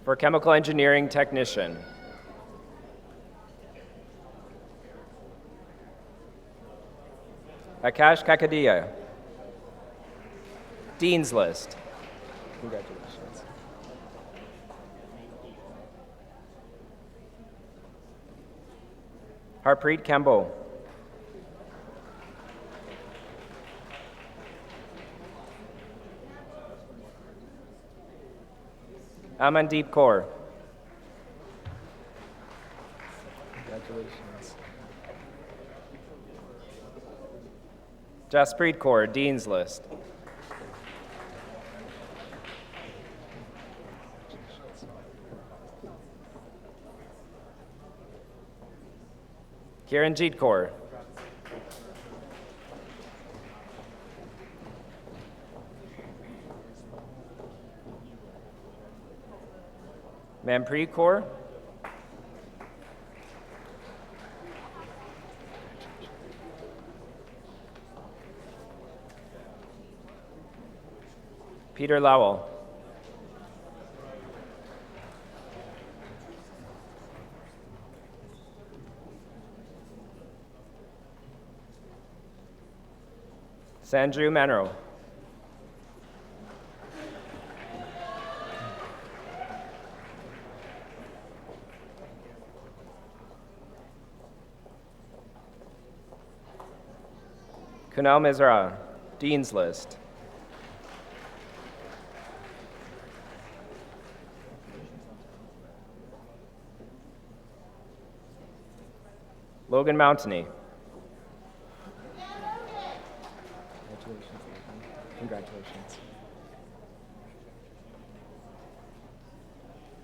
For Chemical Engineering Technician. Akash Kakadia. Dean's List. Congratulations. Harpreet Campbell. Amandeep Kaur. Congratulations. Jaspreet Kaur, Dean's List. Kiranjeet Kaur. Manpreet Kaur. Peter Lowell. Sanju Menro. Kunal Mizra, Dean's List. Logan Mountney. Congratulations.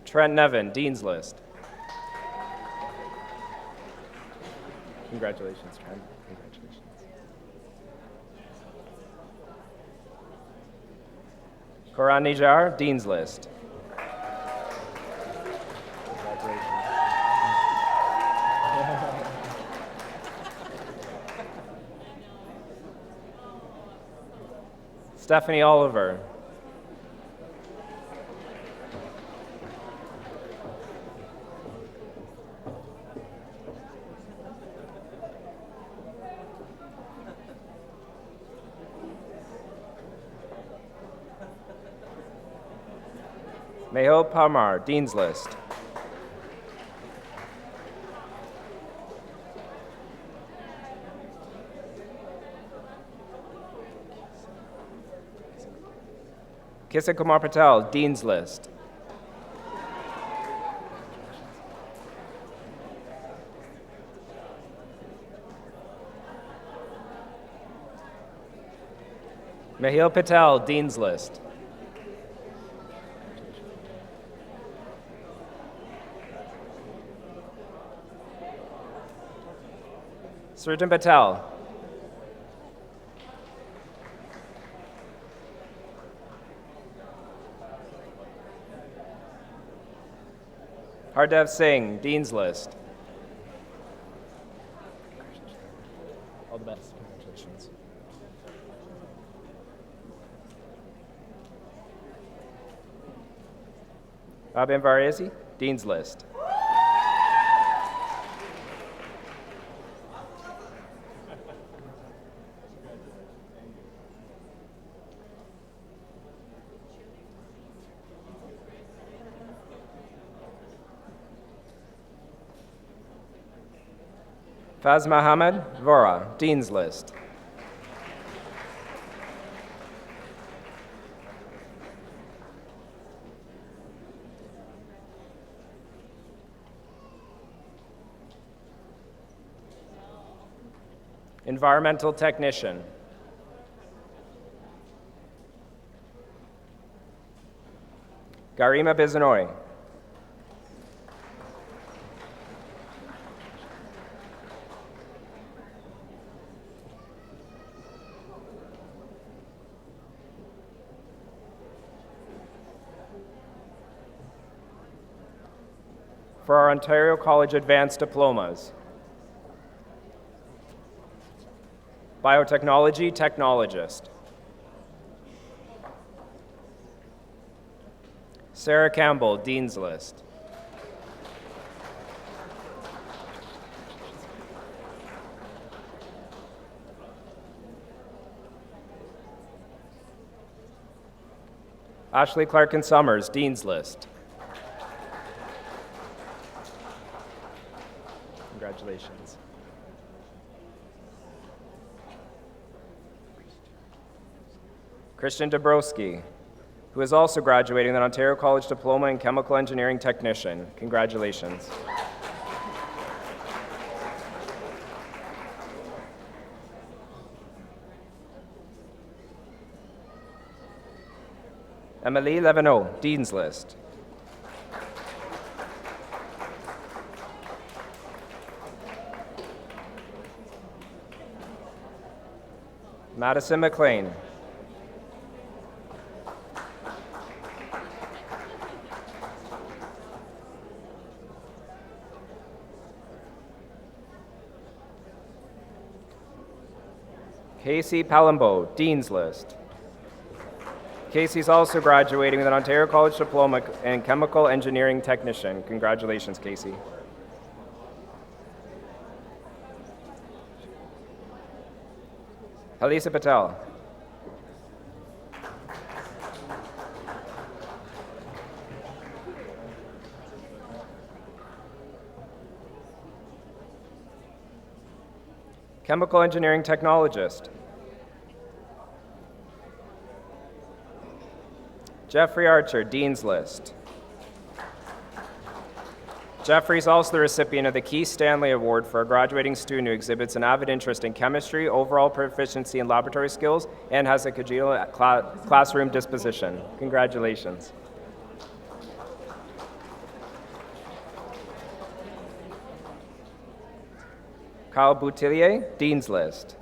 Trent Nevin, Dean's List. Congratulations, Trent. Congratulations. Koran Nijar, Dean's List. Stephanie Oliver. Mehul Parmar, Dean's List. Kisa Kumar Patel, Dean's List. Mehul Patel, Dean's List. Surjan Patel. Hardev Singh, Dean's List. All the best. Congratulations. Abin Varesi, Dean's List. Faz Mohammed Vora, Dean's List. Environmental Technician. Garima Biznoi. For our Ontario College Advanced Diplomas. Biotechnology Technologist. Sarah Campbell, Dean's List. Ashley Clarkin Summers, Dean's List. Congratulations. Christian Dabrowski, who is also graduating the Ontario College Diploma in Chemical Engineering Technician. Congratulations. Emily Levineau, Dean's List. Madison McLean. Casey Palumbo, Dean's List. Casey's also graduating with an Ontario College Diploma in Chemical Engineering Technician. Congratulations, Casey. Halisa Patel. Chemical engineering technologist. Jeffrey Archer, Dean's List. Jeffrey is also the recipient of the Keith Stanley Award for a graduating student who exhibits an avid interest in chemistry, overall proficiency in laboratory skills, and has a congenial classroom disposition. Congratulations. Kyle Boutillier, Dean's List.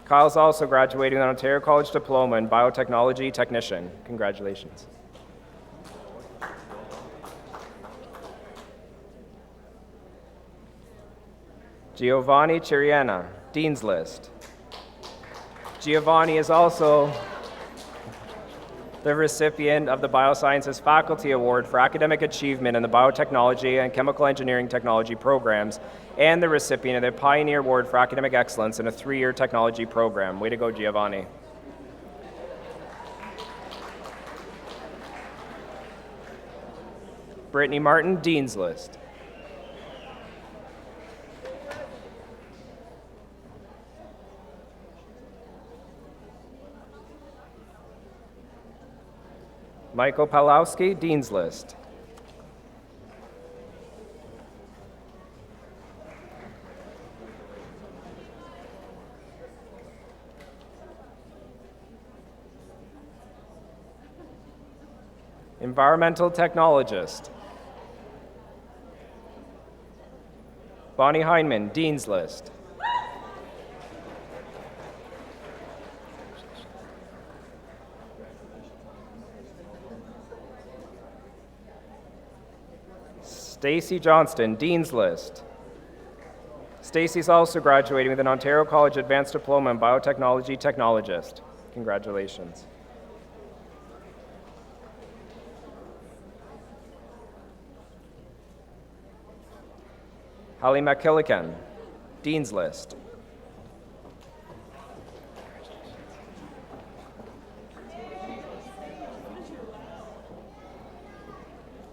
Kyle is also graduating with an Ontario College Diploma in Biotechnology Technician. Congratulations. Giovanni Chiriana, Dean's List. Giovanni is also the recipient of the Biosciences Faculty Award for academic achievement in the biotechnology and chemical engineering technology programs, and the recipient of the Pioneer Award for academic excellence in a 3-year technology program. Way to go, Giovanni. Brittany Martin, Dean's List. Michael Palowski, Dean's List. Environmental technologist. Bonnie Heineman, Dean's List. Stacy Johnston, Dean's List. Stacy's also graduating with an Ontario College Advanced Diploma in Biotechnology Technologist. Congratulations. Holly McKillican, Dean's List.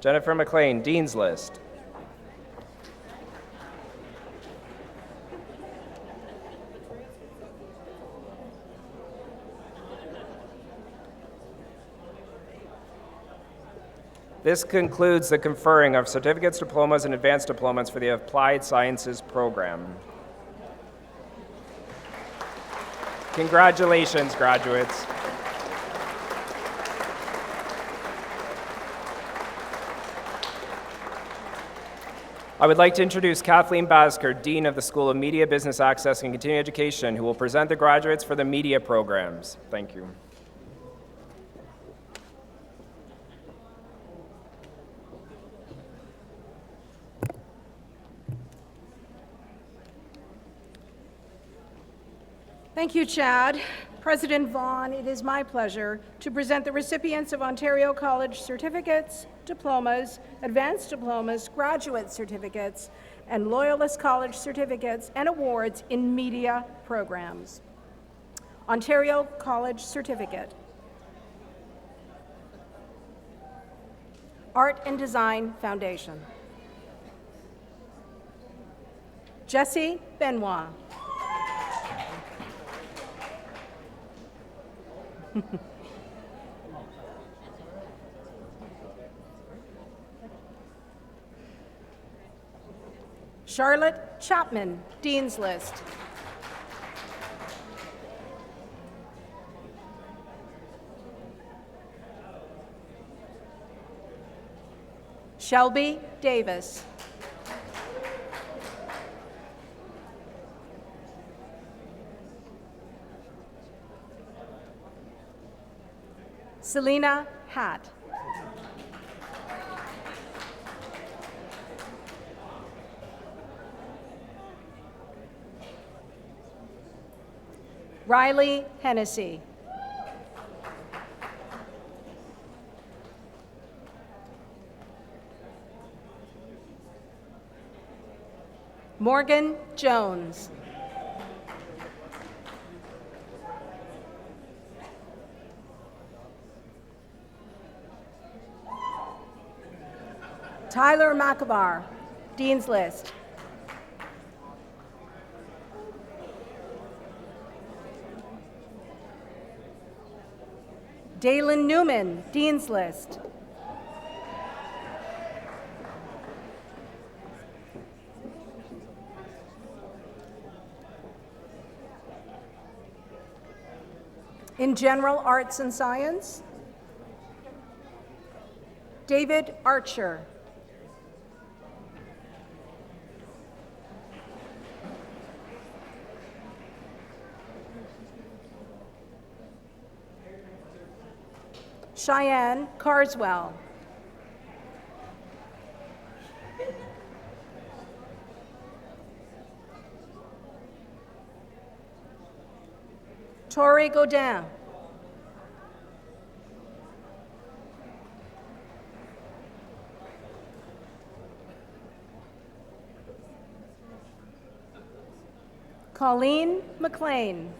Jennifer McLean, Dean's List. This concludes the conferring of certificates, diplomas, and advanced diplomas for the Applied Sciences program. Congratulations, graduates. I would like to introduce Kathleen Basker, Dean of the School of Media, Business Access, and Continuing Education, who will present the graduates for the media programs. Thank you. Thank you, Chad. President Vaughan, it is my pleasure to present the recipients of Ontario College certificates, diplomas, advanced diplomas, graduate certificates, and Loyalist College certificates and awards in media programs. Ontario College Certificate. Art and Design Foundation. Jesse Benoit. Charlotte Chapman, Dean's List. Shelby Davis. Selena Hatt. Riley Hennessy. Morgan Jones. Tyler Macabar, Dean's List. Dalen Newman, Dean's List. In General Arts and Science, David Archer. Cheyenne Carswell. Tori Godin. Colleen McLean.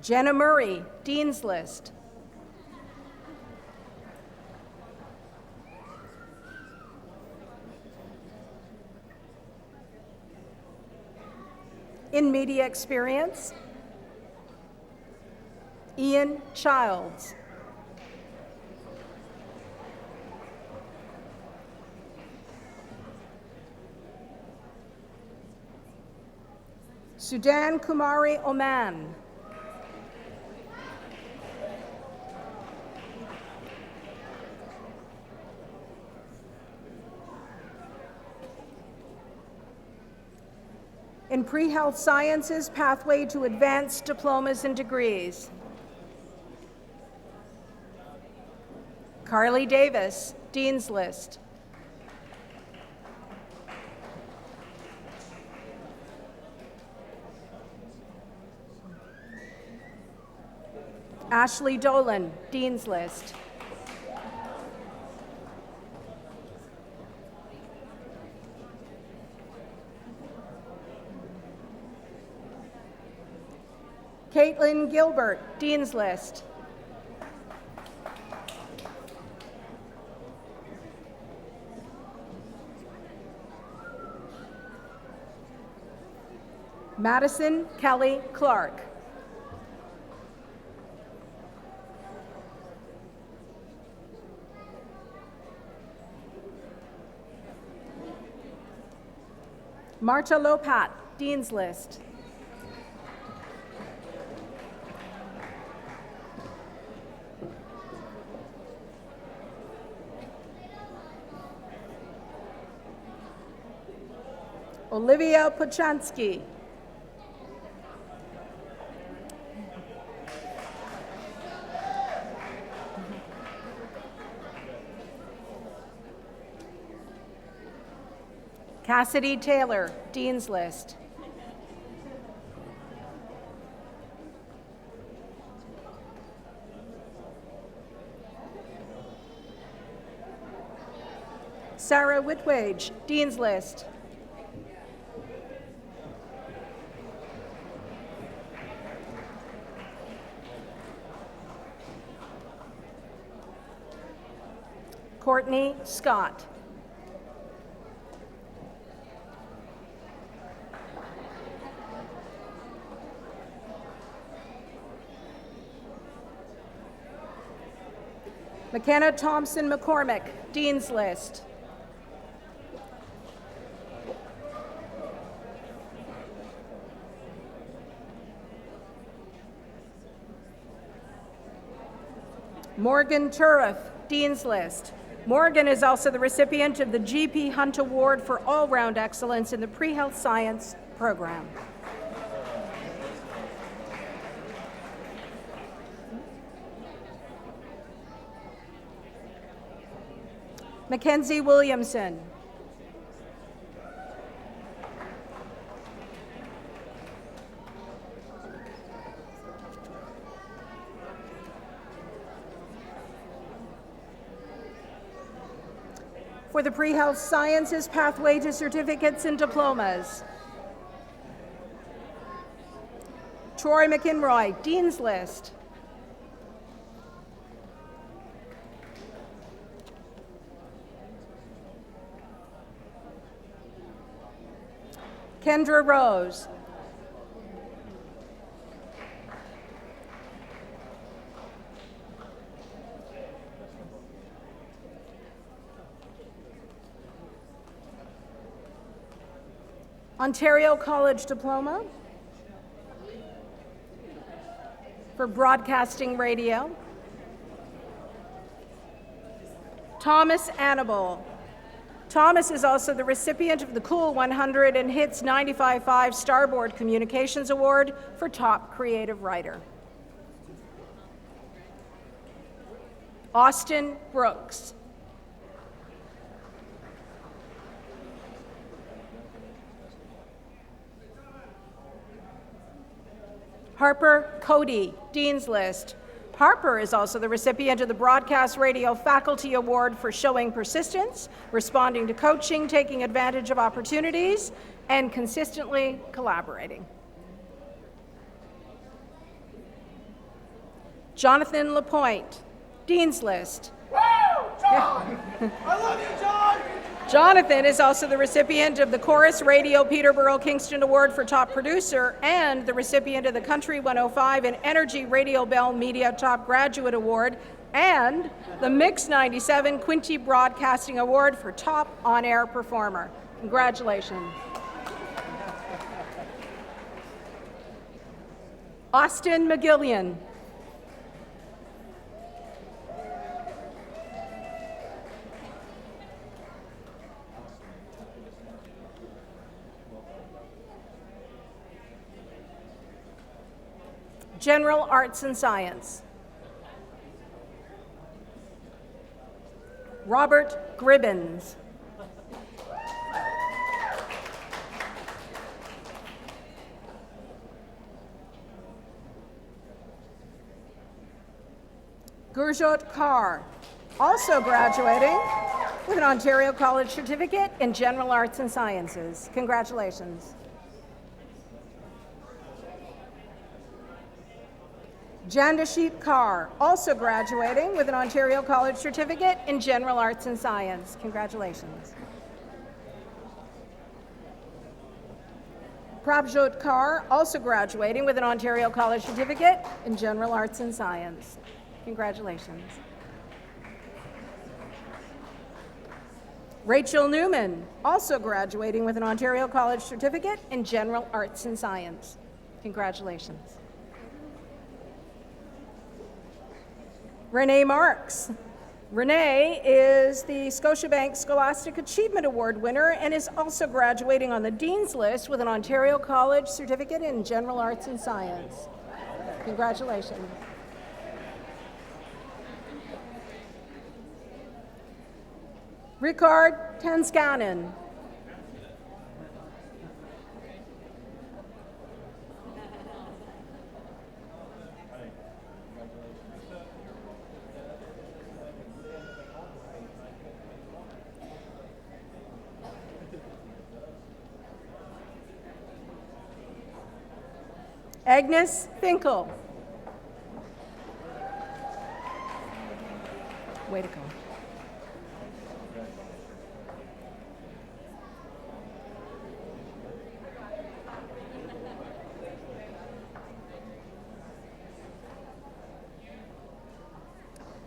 Jenna Murray, Dean's List. In Media Experience, Ian Childs. Sudan Kumari Oman. In Pre-Health Sciences, Pathway to Advanced Diplomas and Degrees. Carly Davis, Dean's List. Ashley Dolan, Dean's List. Caitlin Gilbert, Dean's List. Madison Kelly Clark. Marta Lopat, Dean's List. Olivia Pochansky. Cassidy Taylor, Dean's List. Sarah Whitwage, Dean's List. Courtney Scott. McKenna Thompson McCormick, Dean's List. Morgan Turriff, Dean's List. Morgan is also the recipient of the G.P. Hunt Award for All-Round Excellence in the Pre-Health Science program. Mackenzie Williamson. For the Pre-Health Sciences Pathway to Certificates and Diplomas. Troy McInroy, Dean's List. Kendra Rose. Ontario College Diploma for Broadcasting Radio. Thomas Annable. Thomas is also the recipient of the Cool 100 and Hits 95.5 Starboard Communications Award for Top Creative Writer. Austin Brooks. Harper Cody, Dean's List. Harper is also the recipient of the Broadcast Radio Faculty Award for showing persistence, responding to coaching, taking advantage of opportunities, and consistently collaborating. Jonathan Lapointe, Dean's List. Woo! John! I love you, John! Jonathan is also the recipient of the Chorus Radio Peterborough Kingston Award for Top Producer and the recipient of the Country 105 and Energy Radio Bell Media Top Graduate Award and the Mix 97 Quinte Broadcasting Award for Top On-Air Performer. Congratulations. Austin McGillian. General Arts and Science. Robert Gribbins. Gurjot Kaur, also graduating with an Ontario College Certificate in General Arts and Sciences. Congratulations. Jandashit Kaur, also graduating with an Ontario College Certificate in General Arts and Science. Congratulations. Prabjot Kaur, also graduating with an Ontario College Certificate in General Arts and Science. Congratulations. Rachel Newman, also graduating with an Ontario College Certificate in General Arts and Science. Congratulations. Renee Marks. Renee is the Scotiabank Scholastic Achievement Award winner and is also graduating on the Dean's List with an Ontario College Certificate in General Arts and Science. Congratulations. Ricard Tanskanen. Agnes Finkel. Way to go.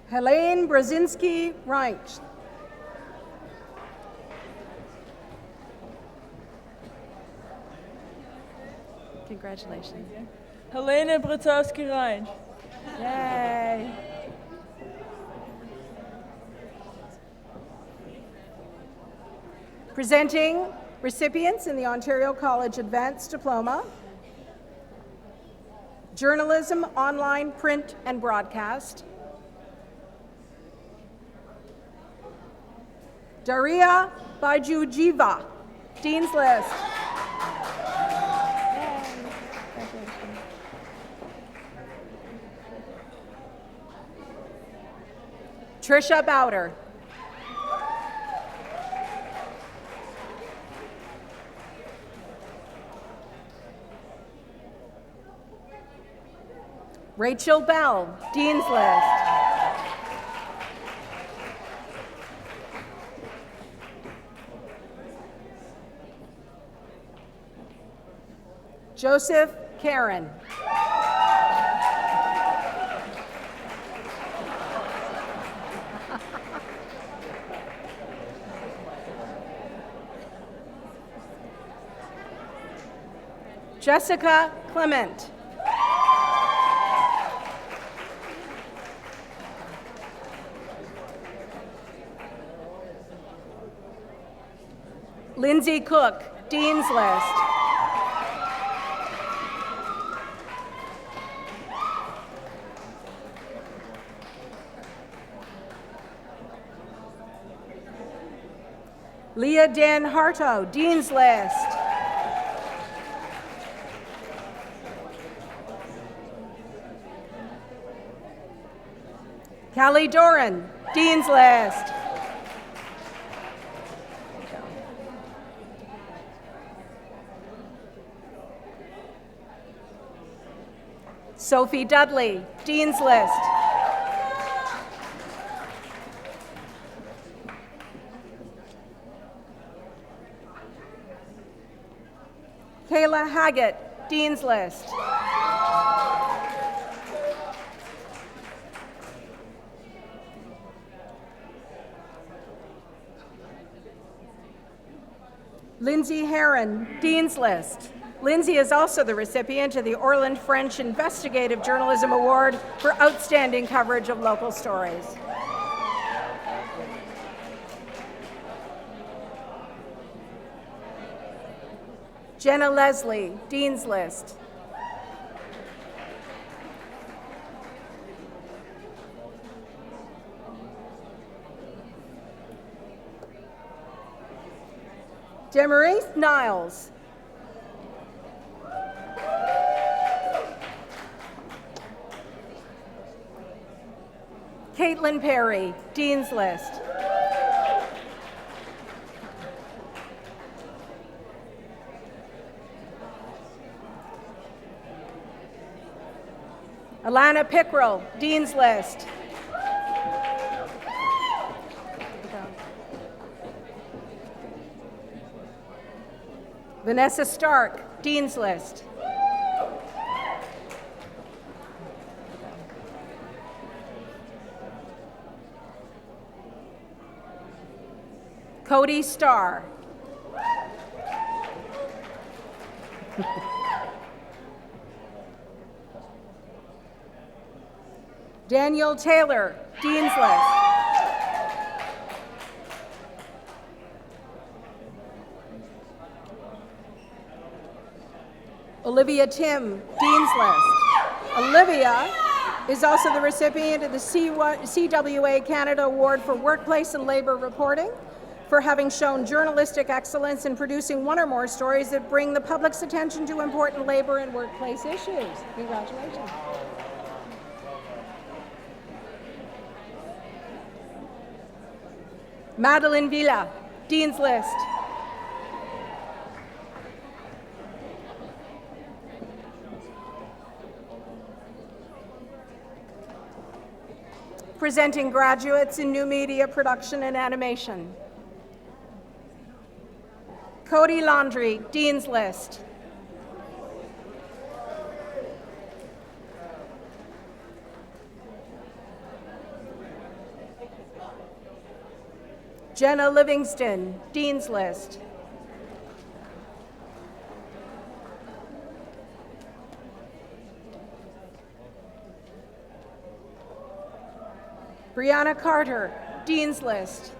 Helene Brzezinski Reich. Congratulations. Helene Brzezowski-Reich. Yay. Presenting recipients in the Ontario College Advanced Diploma, Journalism, Online, Print, and Broadcast, Daria Baijujiva, Dean's List. Trisha Bowder. Rachel Bell, Dean's List. Joseph Karen. Jessica Clement. Lindsay Cook, Dean's List. Leah Dan Harto, Dean's List. Callie Doran, Dean's List. Sophie Dudley, Dean's List. Kayla Haggett, Dean's List. Lindsay Heron, Dean's List. Lindsay is also the recipient of the Orland French Investigative Journalism Award for outstanding coverage of local stories. Jenna Leslie, Dean's List. Demarise Niles. Caitlin Perry, Dean's List. Alana Pickrell, Dean's List. Vanessa Stark, Dean's List. Cody Starr. Daniel Taylor, Dean's List. Olivia Tim, Dean's List. Olivia is also the recipient of the CWA Canada Award for Workplace and Labour Reporting for having shown journalistic excellence in producing one or more stories that bring the public's attention to important labour and workplace issues. Congratulations. Madeline Villa, Dean's List. Presenting graduates in new media production and animation. Cody Laundrie, Dean's List. Jenna Livingston, Dean's List. Brianna Carter, Dean's List.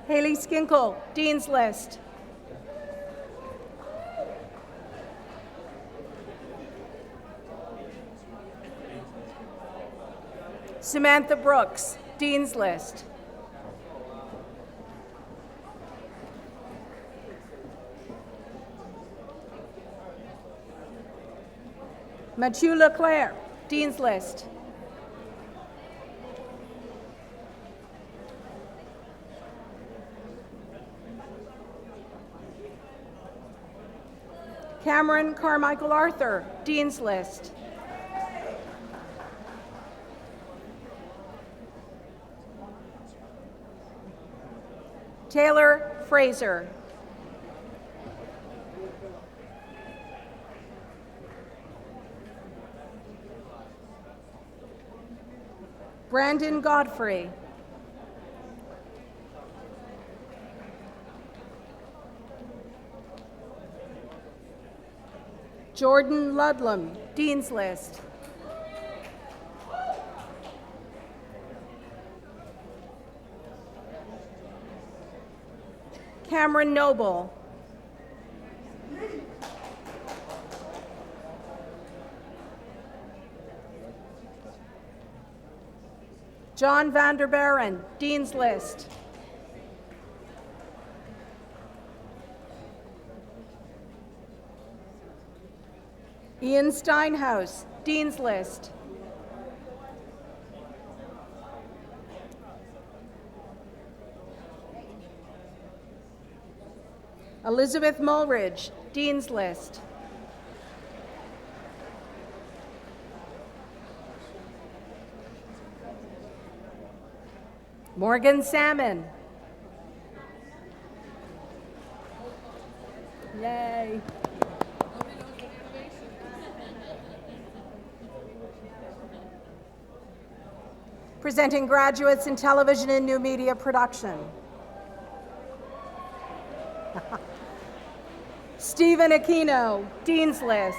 Haley Skinkle, Dean's List. Samantha Brooks, Dean's List. Mathieu Leclerc, Dean's List. Cameron Carmichael Arthur, Dean's List. Taylor Fraser. Brandon Godfrey. Jordan Ludlam, Dean's List. Cameron Noble. John Vanderbaren, Dean's List. Ian Steinhaus, Dean's List. Elizabeth Mulridge, Dean's List. Morgan Salmon. Yay. Presenting graduates in television and new media production. Stephen Aquino, Dean's List.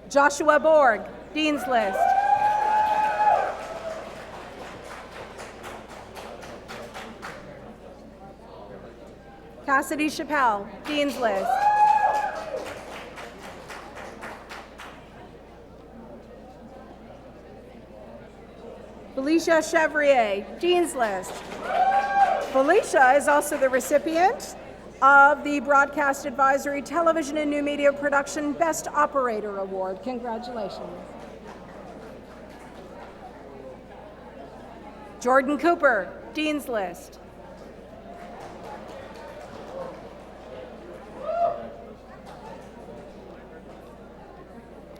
Joshua Borg, Dean's List. Cassidy Chappelle, Dean's List. Felicia Chevrier, Dean's List. Felicia is also the recipient of the Broadcast Advisory Television and New Media Production Best Operator Award. Congratulations. Jordan Cooper, Dean's List.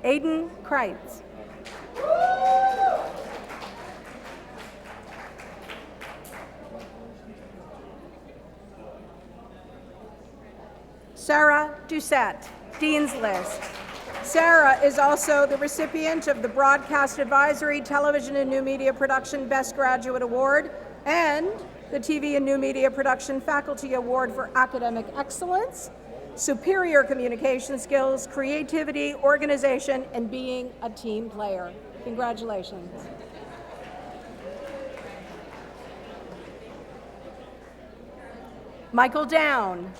Aiden Kreitz. Sarah Doucette, Dean's List. Sarah is also the recipient of the Broadcast Advisory Television and New Media Production Best Graduate Award and the TV and New Media Production Faculty Award for Academic Excellence, Superior Communication Skills, Creativity, Organization, and being a team player. Congratulations. Michael Down.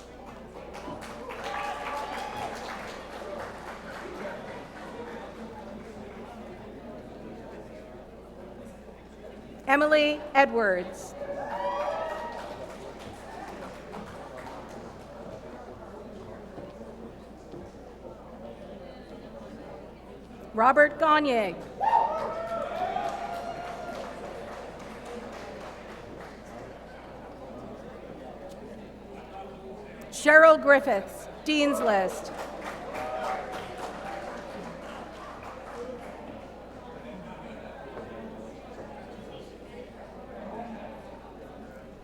Emily Edwards. Robert Gagne. Cheryl Griffiths, Dean's List.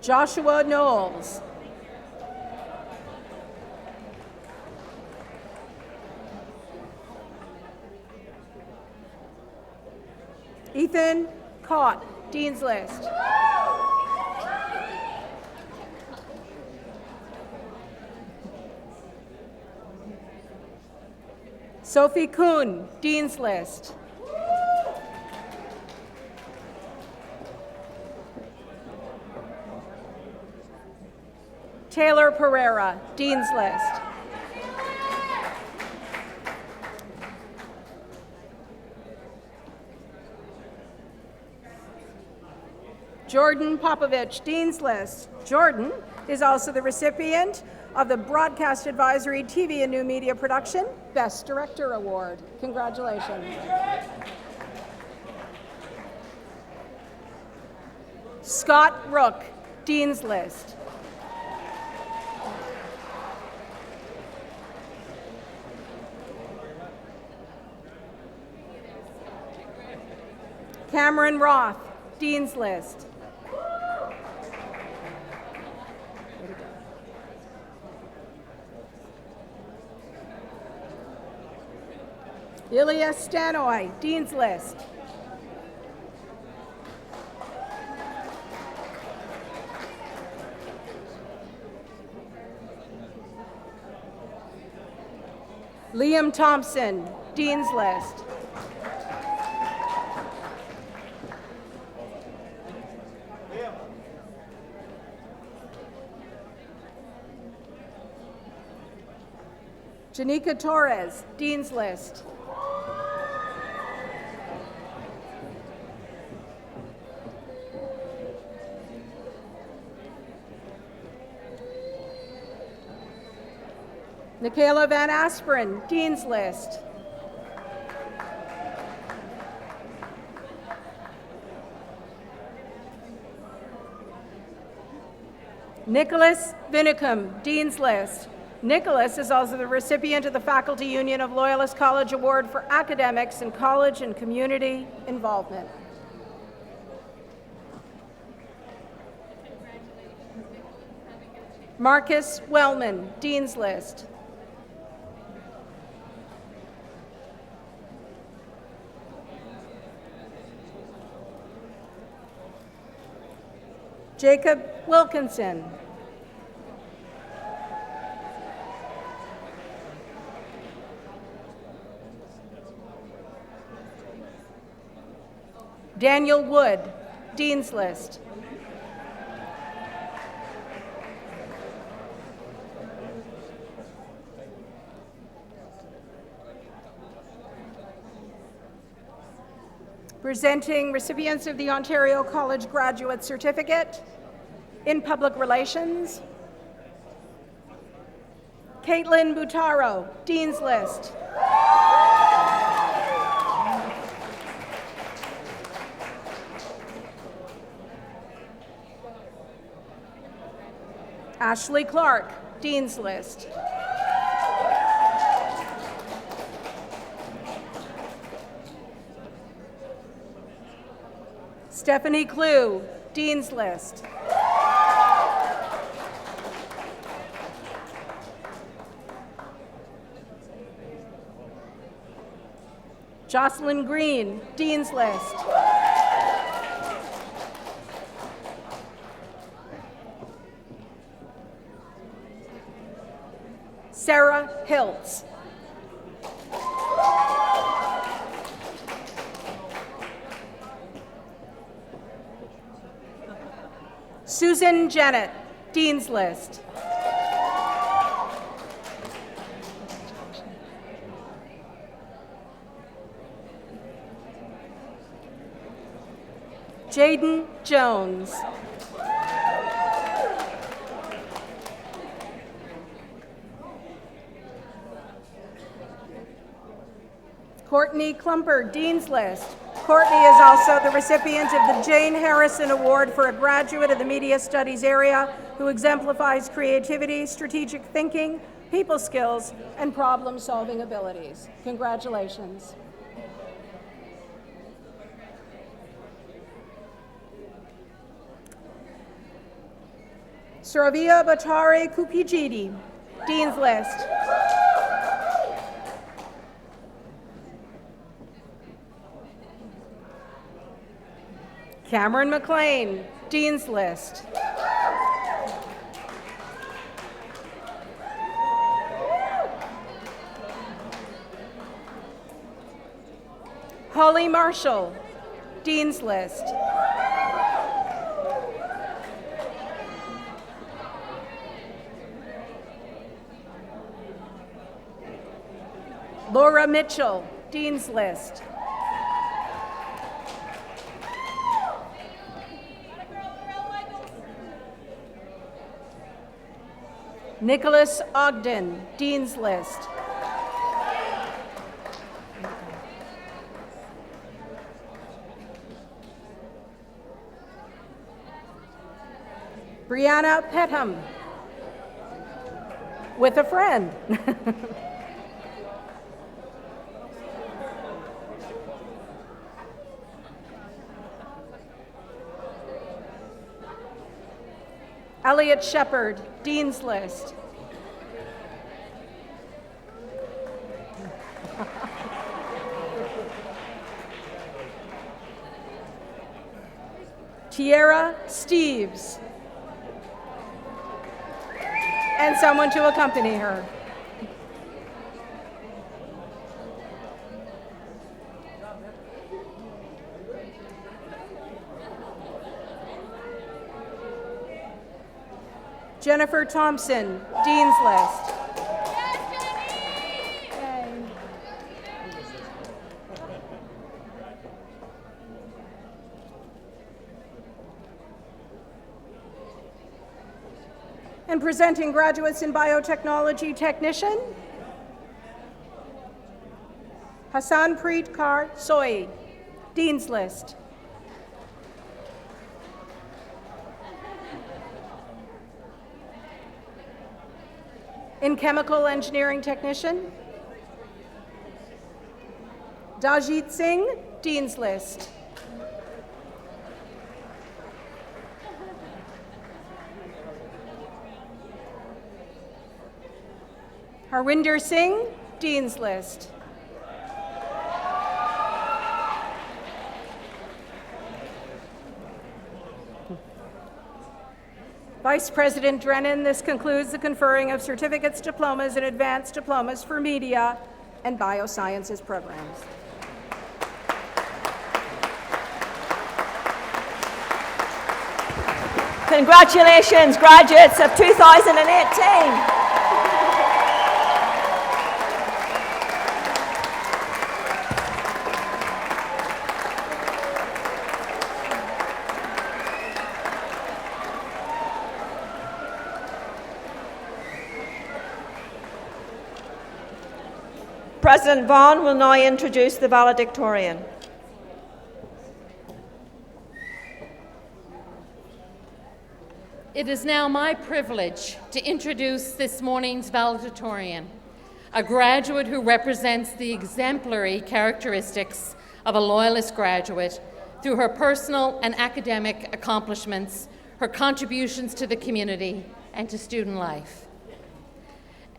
Joshua Knowles. Ethan Cott, Dean's List. Sophie Kuhn, Dean's List. Taylor Pereira, Dean's List. Jordan Popovich, Dean's List. Jordan is also the recipient of the Broadcast Advisory TV and New Media Production Best Director Award. Congratulations. Scott Rook, Dean's List. Cameron Roth, Dean's List. Ilya Stanoy, Dean's List. Liam Thompson, Dean's List. Janika Torres, Dean's List. Michaela Van Asperen, Dean's List. Nicholas Vinicum, Dean's List. Nicholas is also the recipient of the Faculty Union of Loyalist College Award for Academics in College and Community Involvement. Marcus Wellman, Dean's List. Jacob Wilkinson. Daniel Wood, Dean's List. Presenting recipients of the Ontario College Graduate Certificate in Public Relations. Caitlin Butaro, Dean's List. Ashley Clark, Dean's List. Stephanie Clue, Dean's List. Jocelyn Green, Dean's List. Sarah Hiltz. Susan Jennett, Dean's List. Jaden Jones. Courtney Klumper, Dean's List. Courtney is also the recipient of the Jane Harrison Award for a graduate of the Media Studies area who exemplifies creativity, strategic thinking, people skills, and problem-solving abilities. Congratulations. Suravia Batari Kupijidi, Dean's List. Cameron McLean, Dean's List. Holly Marshall, Dean's List. Laura Mitchell, Dean's List. Nicholas Ogden, Dean's List. Brianna Petham, with a friend. Elliot Shepard, Dean's List. Tierra Steves. And someone to accompany her. Jennifer Thompson, Dean's List. Yay. And presenting graduates in biotechnology technician, Hassanpreet Kaur Soi, Dean's List. In chemical engineering technician, Dajit Singh, Dean's List. Harwinder Singh, Dean's List. Vice President Drennan, this concludes the conferring of certificates, diplomas, and advanced diplomas for media and biosciences programs. Congratulations, graduates of 2018. President Vaughan will now introduce the valedictorian. It is now my privilege to introduce this morning's valedictorian, a graduate who represents the exemplary characteristics of a Loyalist graduate through her personal and academic accomplishments, her contributions to the community, and to student life.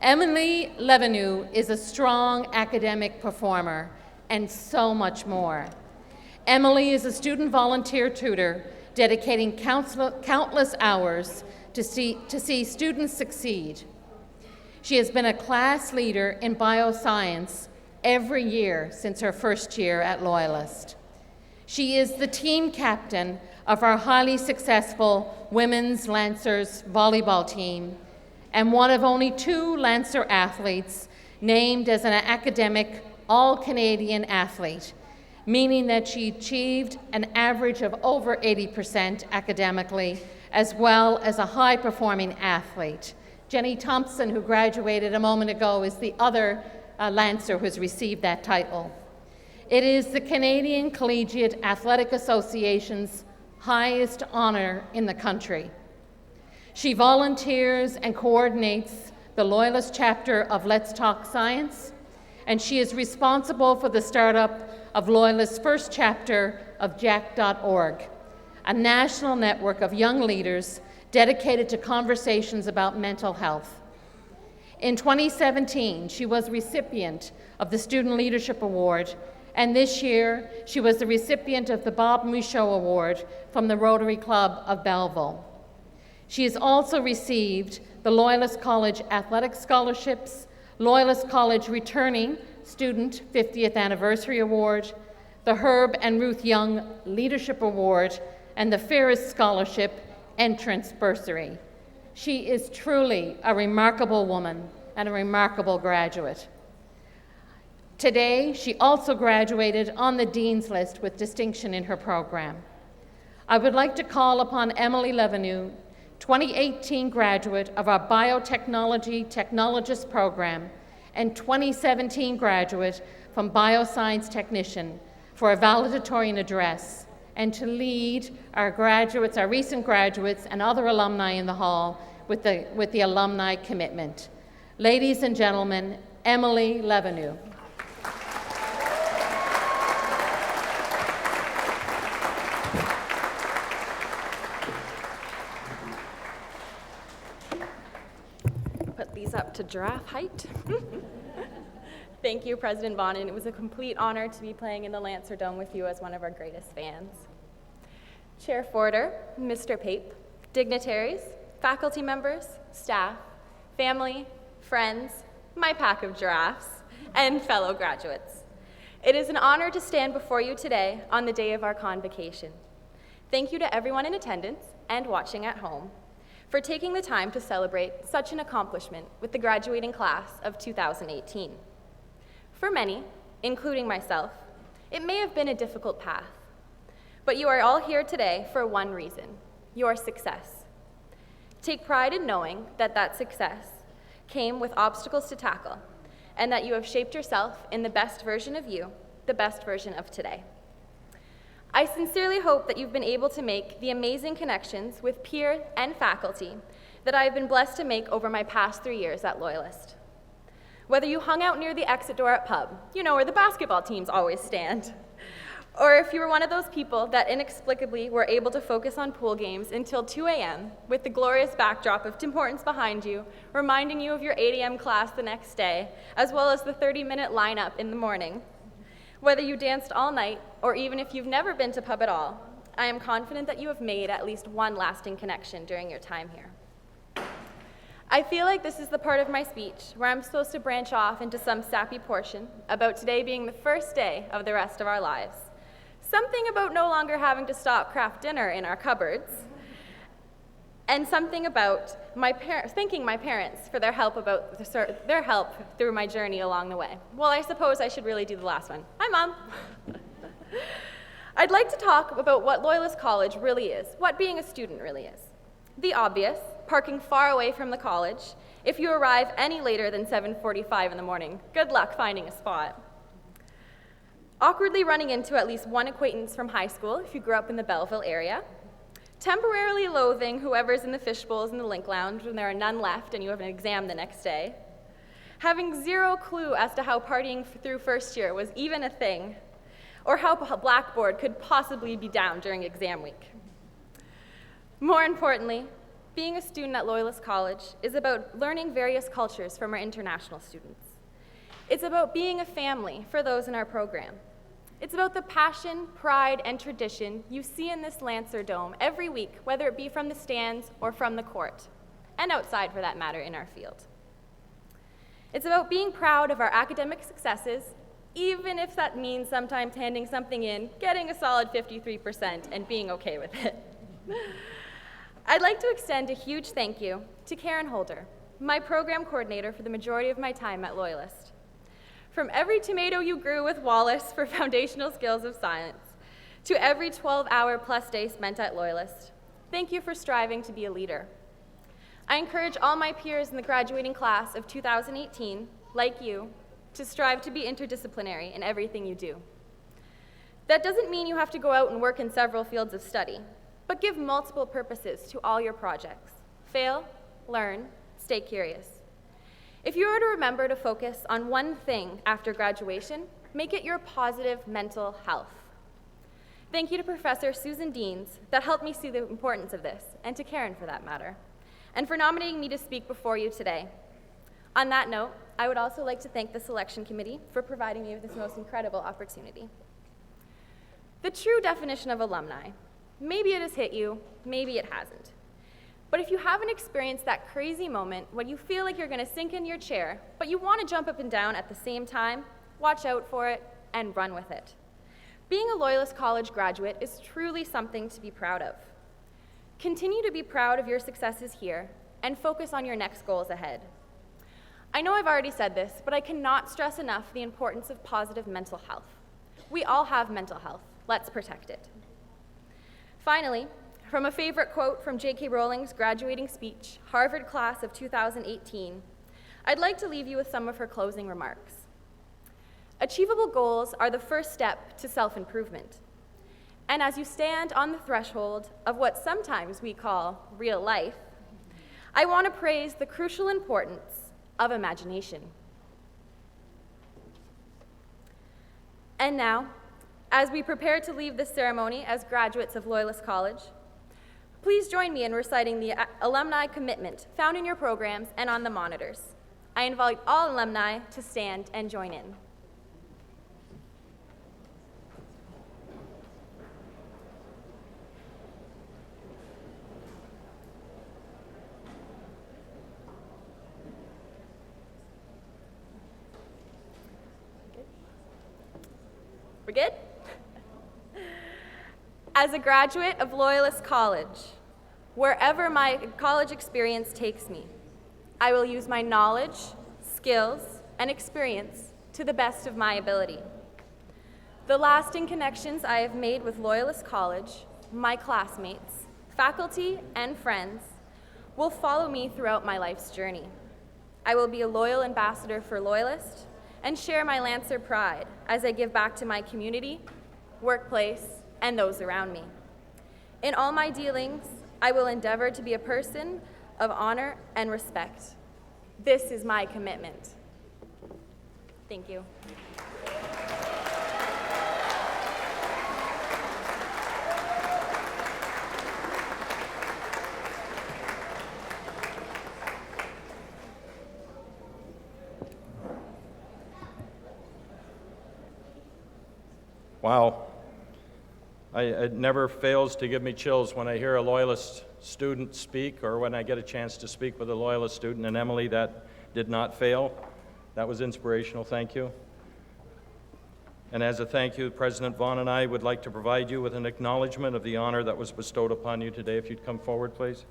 Emily Levenew is a strong academic performer and so much more. Emily is a student volunteer tutor dedicating countless hours to see students succeed. She has been a class leader in bioscience every year since her first year at Loyalist. She is the team captain of our highly successful women's Lancers volleyball team and one of only 2 Lancer athletes named as an academic all-Canadian athlete, meaning that she achieved an average of over 80% academically, as well as a high-performing athlete. Jenny Thompson, who graduated a moment ago, is the other Lancer who has received that title. It is the Canadian Collegiate Athletic Association's highest honor in the country. She volunteers and coordinates the Loyalist chapter of Let's Talk Science, and she is responsible for the startup of Loyalist's first chapter of Jack.org, a national network of young leaders dedicated to conversations about mental health. In 2017, she was recipient of the Student Leadership Award, and this year, she was the recipient of the Bob Michaud Award from the Rotary Club of Belleville. She has also received the Loyalist College Athletic Scholarships, Loyalist College Returning Student 50th Anniversary Award, the Herb and Ruth Young Leadership Award, and the Ferris Scholarship Entrance Bursary. She is truly a remarkable woman and a remarkable graduate. Today, she also graduated on the Dean's List with distinction in her program. I would like to call upon Emily Levenew, 2018 graduate of our Biotechnology Technologist program and 2017 graduate from Bioscience Technician, for a valedictorian address and to lead our graduates, our recent graduates, and other alumni in the hall with the alumni commitment. Ladies and gentlemen, Emily Levenew. to giraffe height. Thank you, President Vaughn, and it was a complete honor to be playing in the Lancer Dome with you as one of our greatest fans. Chair Forder, Mr. Pape, dignitaries, faculty members, staff, family, friends, my pack of giraffes, and fellow graduates. It is an honor to stand before you today on the day of our convocation. Thank you to everyone in attendance and watching at home for taking the time to celebrate such an accomplishment with the graduating class of 2018. For many, including myself, it may have been a difficult path, but you are all here today for one reason: your success. Take pride in knowing that that success came with obstacles to tackle, and that you have shaped yourself in the best version of you, the best version of today. I sincerely hope that you've been able to make the amazing connections with peers and faculty that I have been blessed to make over my past 3 years at Loyalist. Whether you hung out near the exit door at pub, you know where the basketball teams always stand, or if you were one of those people that inexplicably were able to focus on pool games until 2 a.m. with the glorious backdrop of Tim Hortons behind you, reminding you of your 8 a.m. class the next day, as well as the 30-minute lineup in the morning. Whether you danced all night, or even if you've never been to pub at all, I am confident that you have made at least one lasting connection during your time here. I feel like this is the part of my speech where I'm supposed to branch off into some sappy portion about today being the first day of the rest of our lives. Something about no longer having to stop craft dinner in our cupboards, and something about thanking my parents for their help through my journey along the way. Well, I suppose I should really do the last one. Hi, Mom. I'd like to talk about what Loyalist College really is, what being a student really is. The obvious, parking far away from the college. If you arrive any later than 7:45 in the morning, good luck finding a spot. Awkwardly running into at least one acquaintance from high school if you grew up in the Belleville area. Temporarily loathing whoever's in the fishbowls in the Link Lounge when there are none left and you have an exam the next day. Having zero clue as to how partying through first year was even a thing, or how Blackboard could possibly be down during exam week. More importantly, being a student at Loyalist College is about learning various cultures from our international students. It's about being a family for those in our program. It's about the passion, pride, and tradition you see in this Lancer Dome every week, whether it be from the stands or from the court, and outside for that matter in our field. It's about being proud of our academic successes, even if that means sometimes handing something in, getting a solid 53%, and being okay with it. I'd like to extend a huge thank you to Karen Holder, my program coordinator for the majority of my time at Loyalist. From every tomato you grew with Wallace for foundational skills of science, to every 12-hour plus day spent at Loyalist, thank you for striving to be a leader. I encourage all my peers in the graduating class of 2018, like you, to strive to be interdisciplinary in everything you do. That doesn't mean you have to go out and work in several fields of study, but give multiple purposes to all your projects. Fail, learn, stay curious. If you were to remember to focus on one thing after graduation, make it your positive mental health. Thank you to Professor Susan Deans that helped me see the importance of this, and to Karen for that matter, and for nominating me to speak before you today. On that note, I would also like to thank the selection committee for providing me with this most incredible opportunity. The true definition of alumni. Maybe it has hit you, maybe it hasn't. But if you haven't experienced that crazy moment when you feel like you're going to sink in your chair, but you want to jump up and down at the same time, watch out for it and run with it. Being a Loyalist College graduate is truly something to be proud of. Continue to be proud of your successes here and focus on your next goals ahead. I know I've already said this, but I cannot stress enough the importance of positive mental health. We all have mental health. Let's protect it. Finally, from a favorite quote from J.K. Rowling's graduating speech, Harvard class of 2018, I'd like to leave you with some of her closing remarks. Achievable goals are the first step to self-improvement. And as you stand on the threshold of what sometimes we call real life, I want to praise the crucial importance of imagination. And now, as we prepare to leave this ceremony as graduates of Loyalist College, please join me in reciting the alumni commitment found in your programs and on the monitors. I invite all alumni to stand and join in. We're good? As a graduate of Loyalist College, wherever my college experience takes me, I will use my knowledge, skills, and experience to the best of my ability. The lasting connections I have made with Loyalist College, my classmates, faculty, and friends will follow me throughout my life's journey. I will be a loyal ambassador for Loyalist and share my Lancer pride as I give back to my community, workplace, and those around me. In all my dealings, I will endeavor to be a person of honor and respect. This is my commitment. Thank you. Wow. It never fails to give me chills when I hear a Loyalist student speak or when I get a chance to speak with a Loyalist student. And Emily, that did not fail. That was inspirational. Thank you. And as a thank you, President Vaughn and I would like to provide you with an acknowledgement of the honor that was bestowed upon you today. If you'd come forward, please.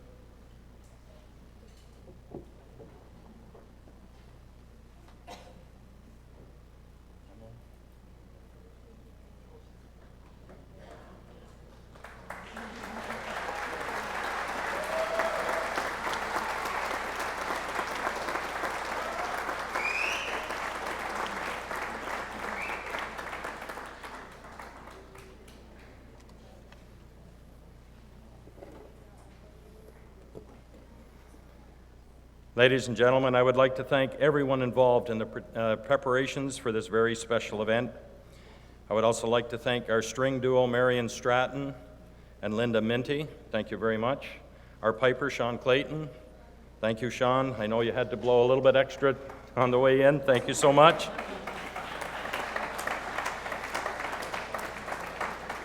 Ladies and gentlemen, I would like to thank everyone involved in the preparations for this very special event. I would also like to thank our string duo, Marion Stratton and Linda Minty. Thank you very much. Our piper, Sean Clayton. Thank you, Sean. I know you had to blow a little bit extra on the way in. Thank you so much.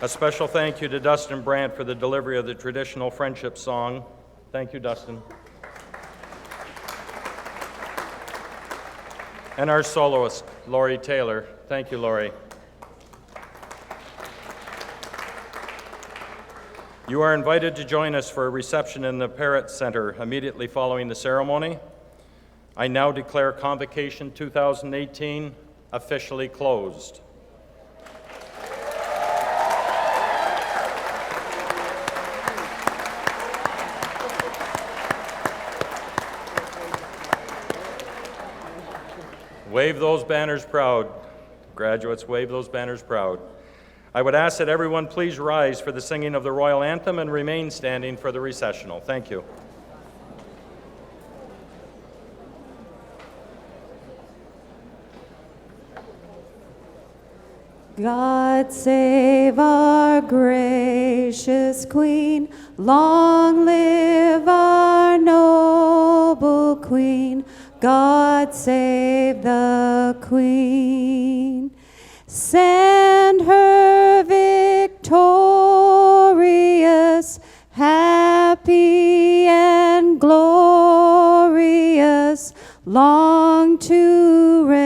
A special thank you to Dustin Brandt for the delivery of the traditional friendship song. Thank you, Dustin. And our soloist, Lori Taylor. Thank you, Lori. You are invited to join us for a reception in the Parrott Center immediately following the ceremony. I now declare Convocation 2018 officially closed. Wave those banners proud. Graduates, wave those banners proud. I would ask that everyone please rise for the singing of the Royal Anthem and remain standing for the recessional. Thank you. God save our gracious Queen, long live our noble Queen. God save the Queen. Send her victorious, happy and glorious, long to reign.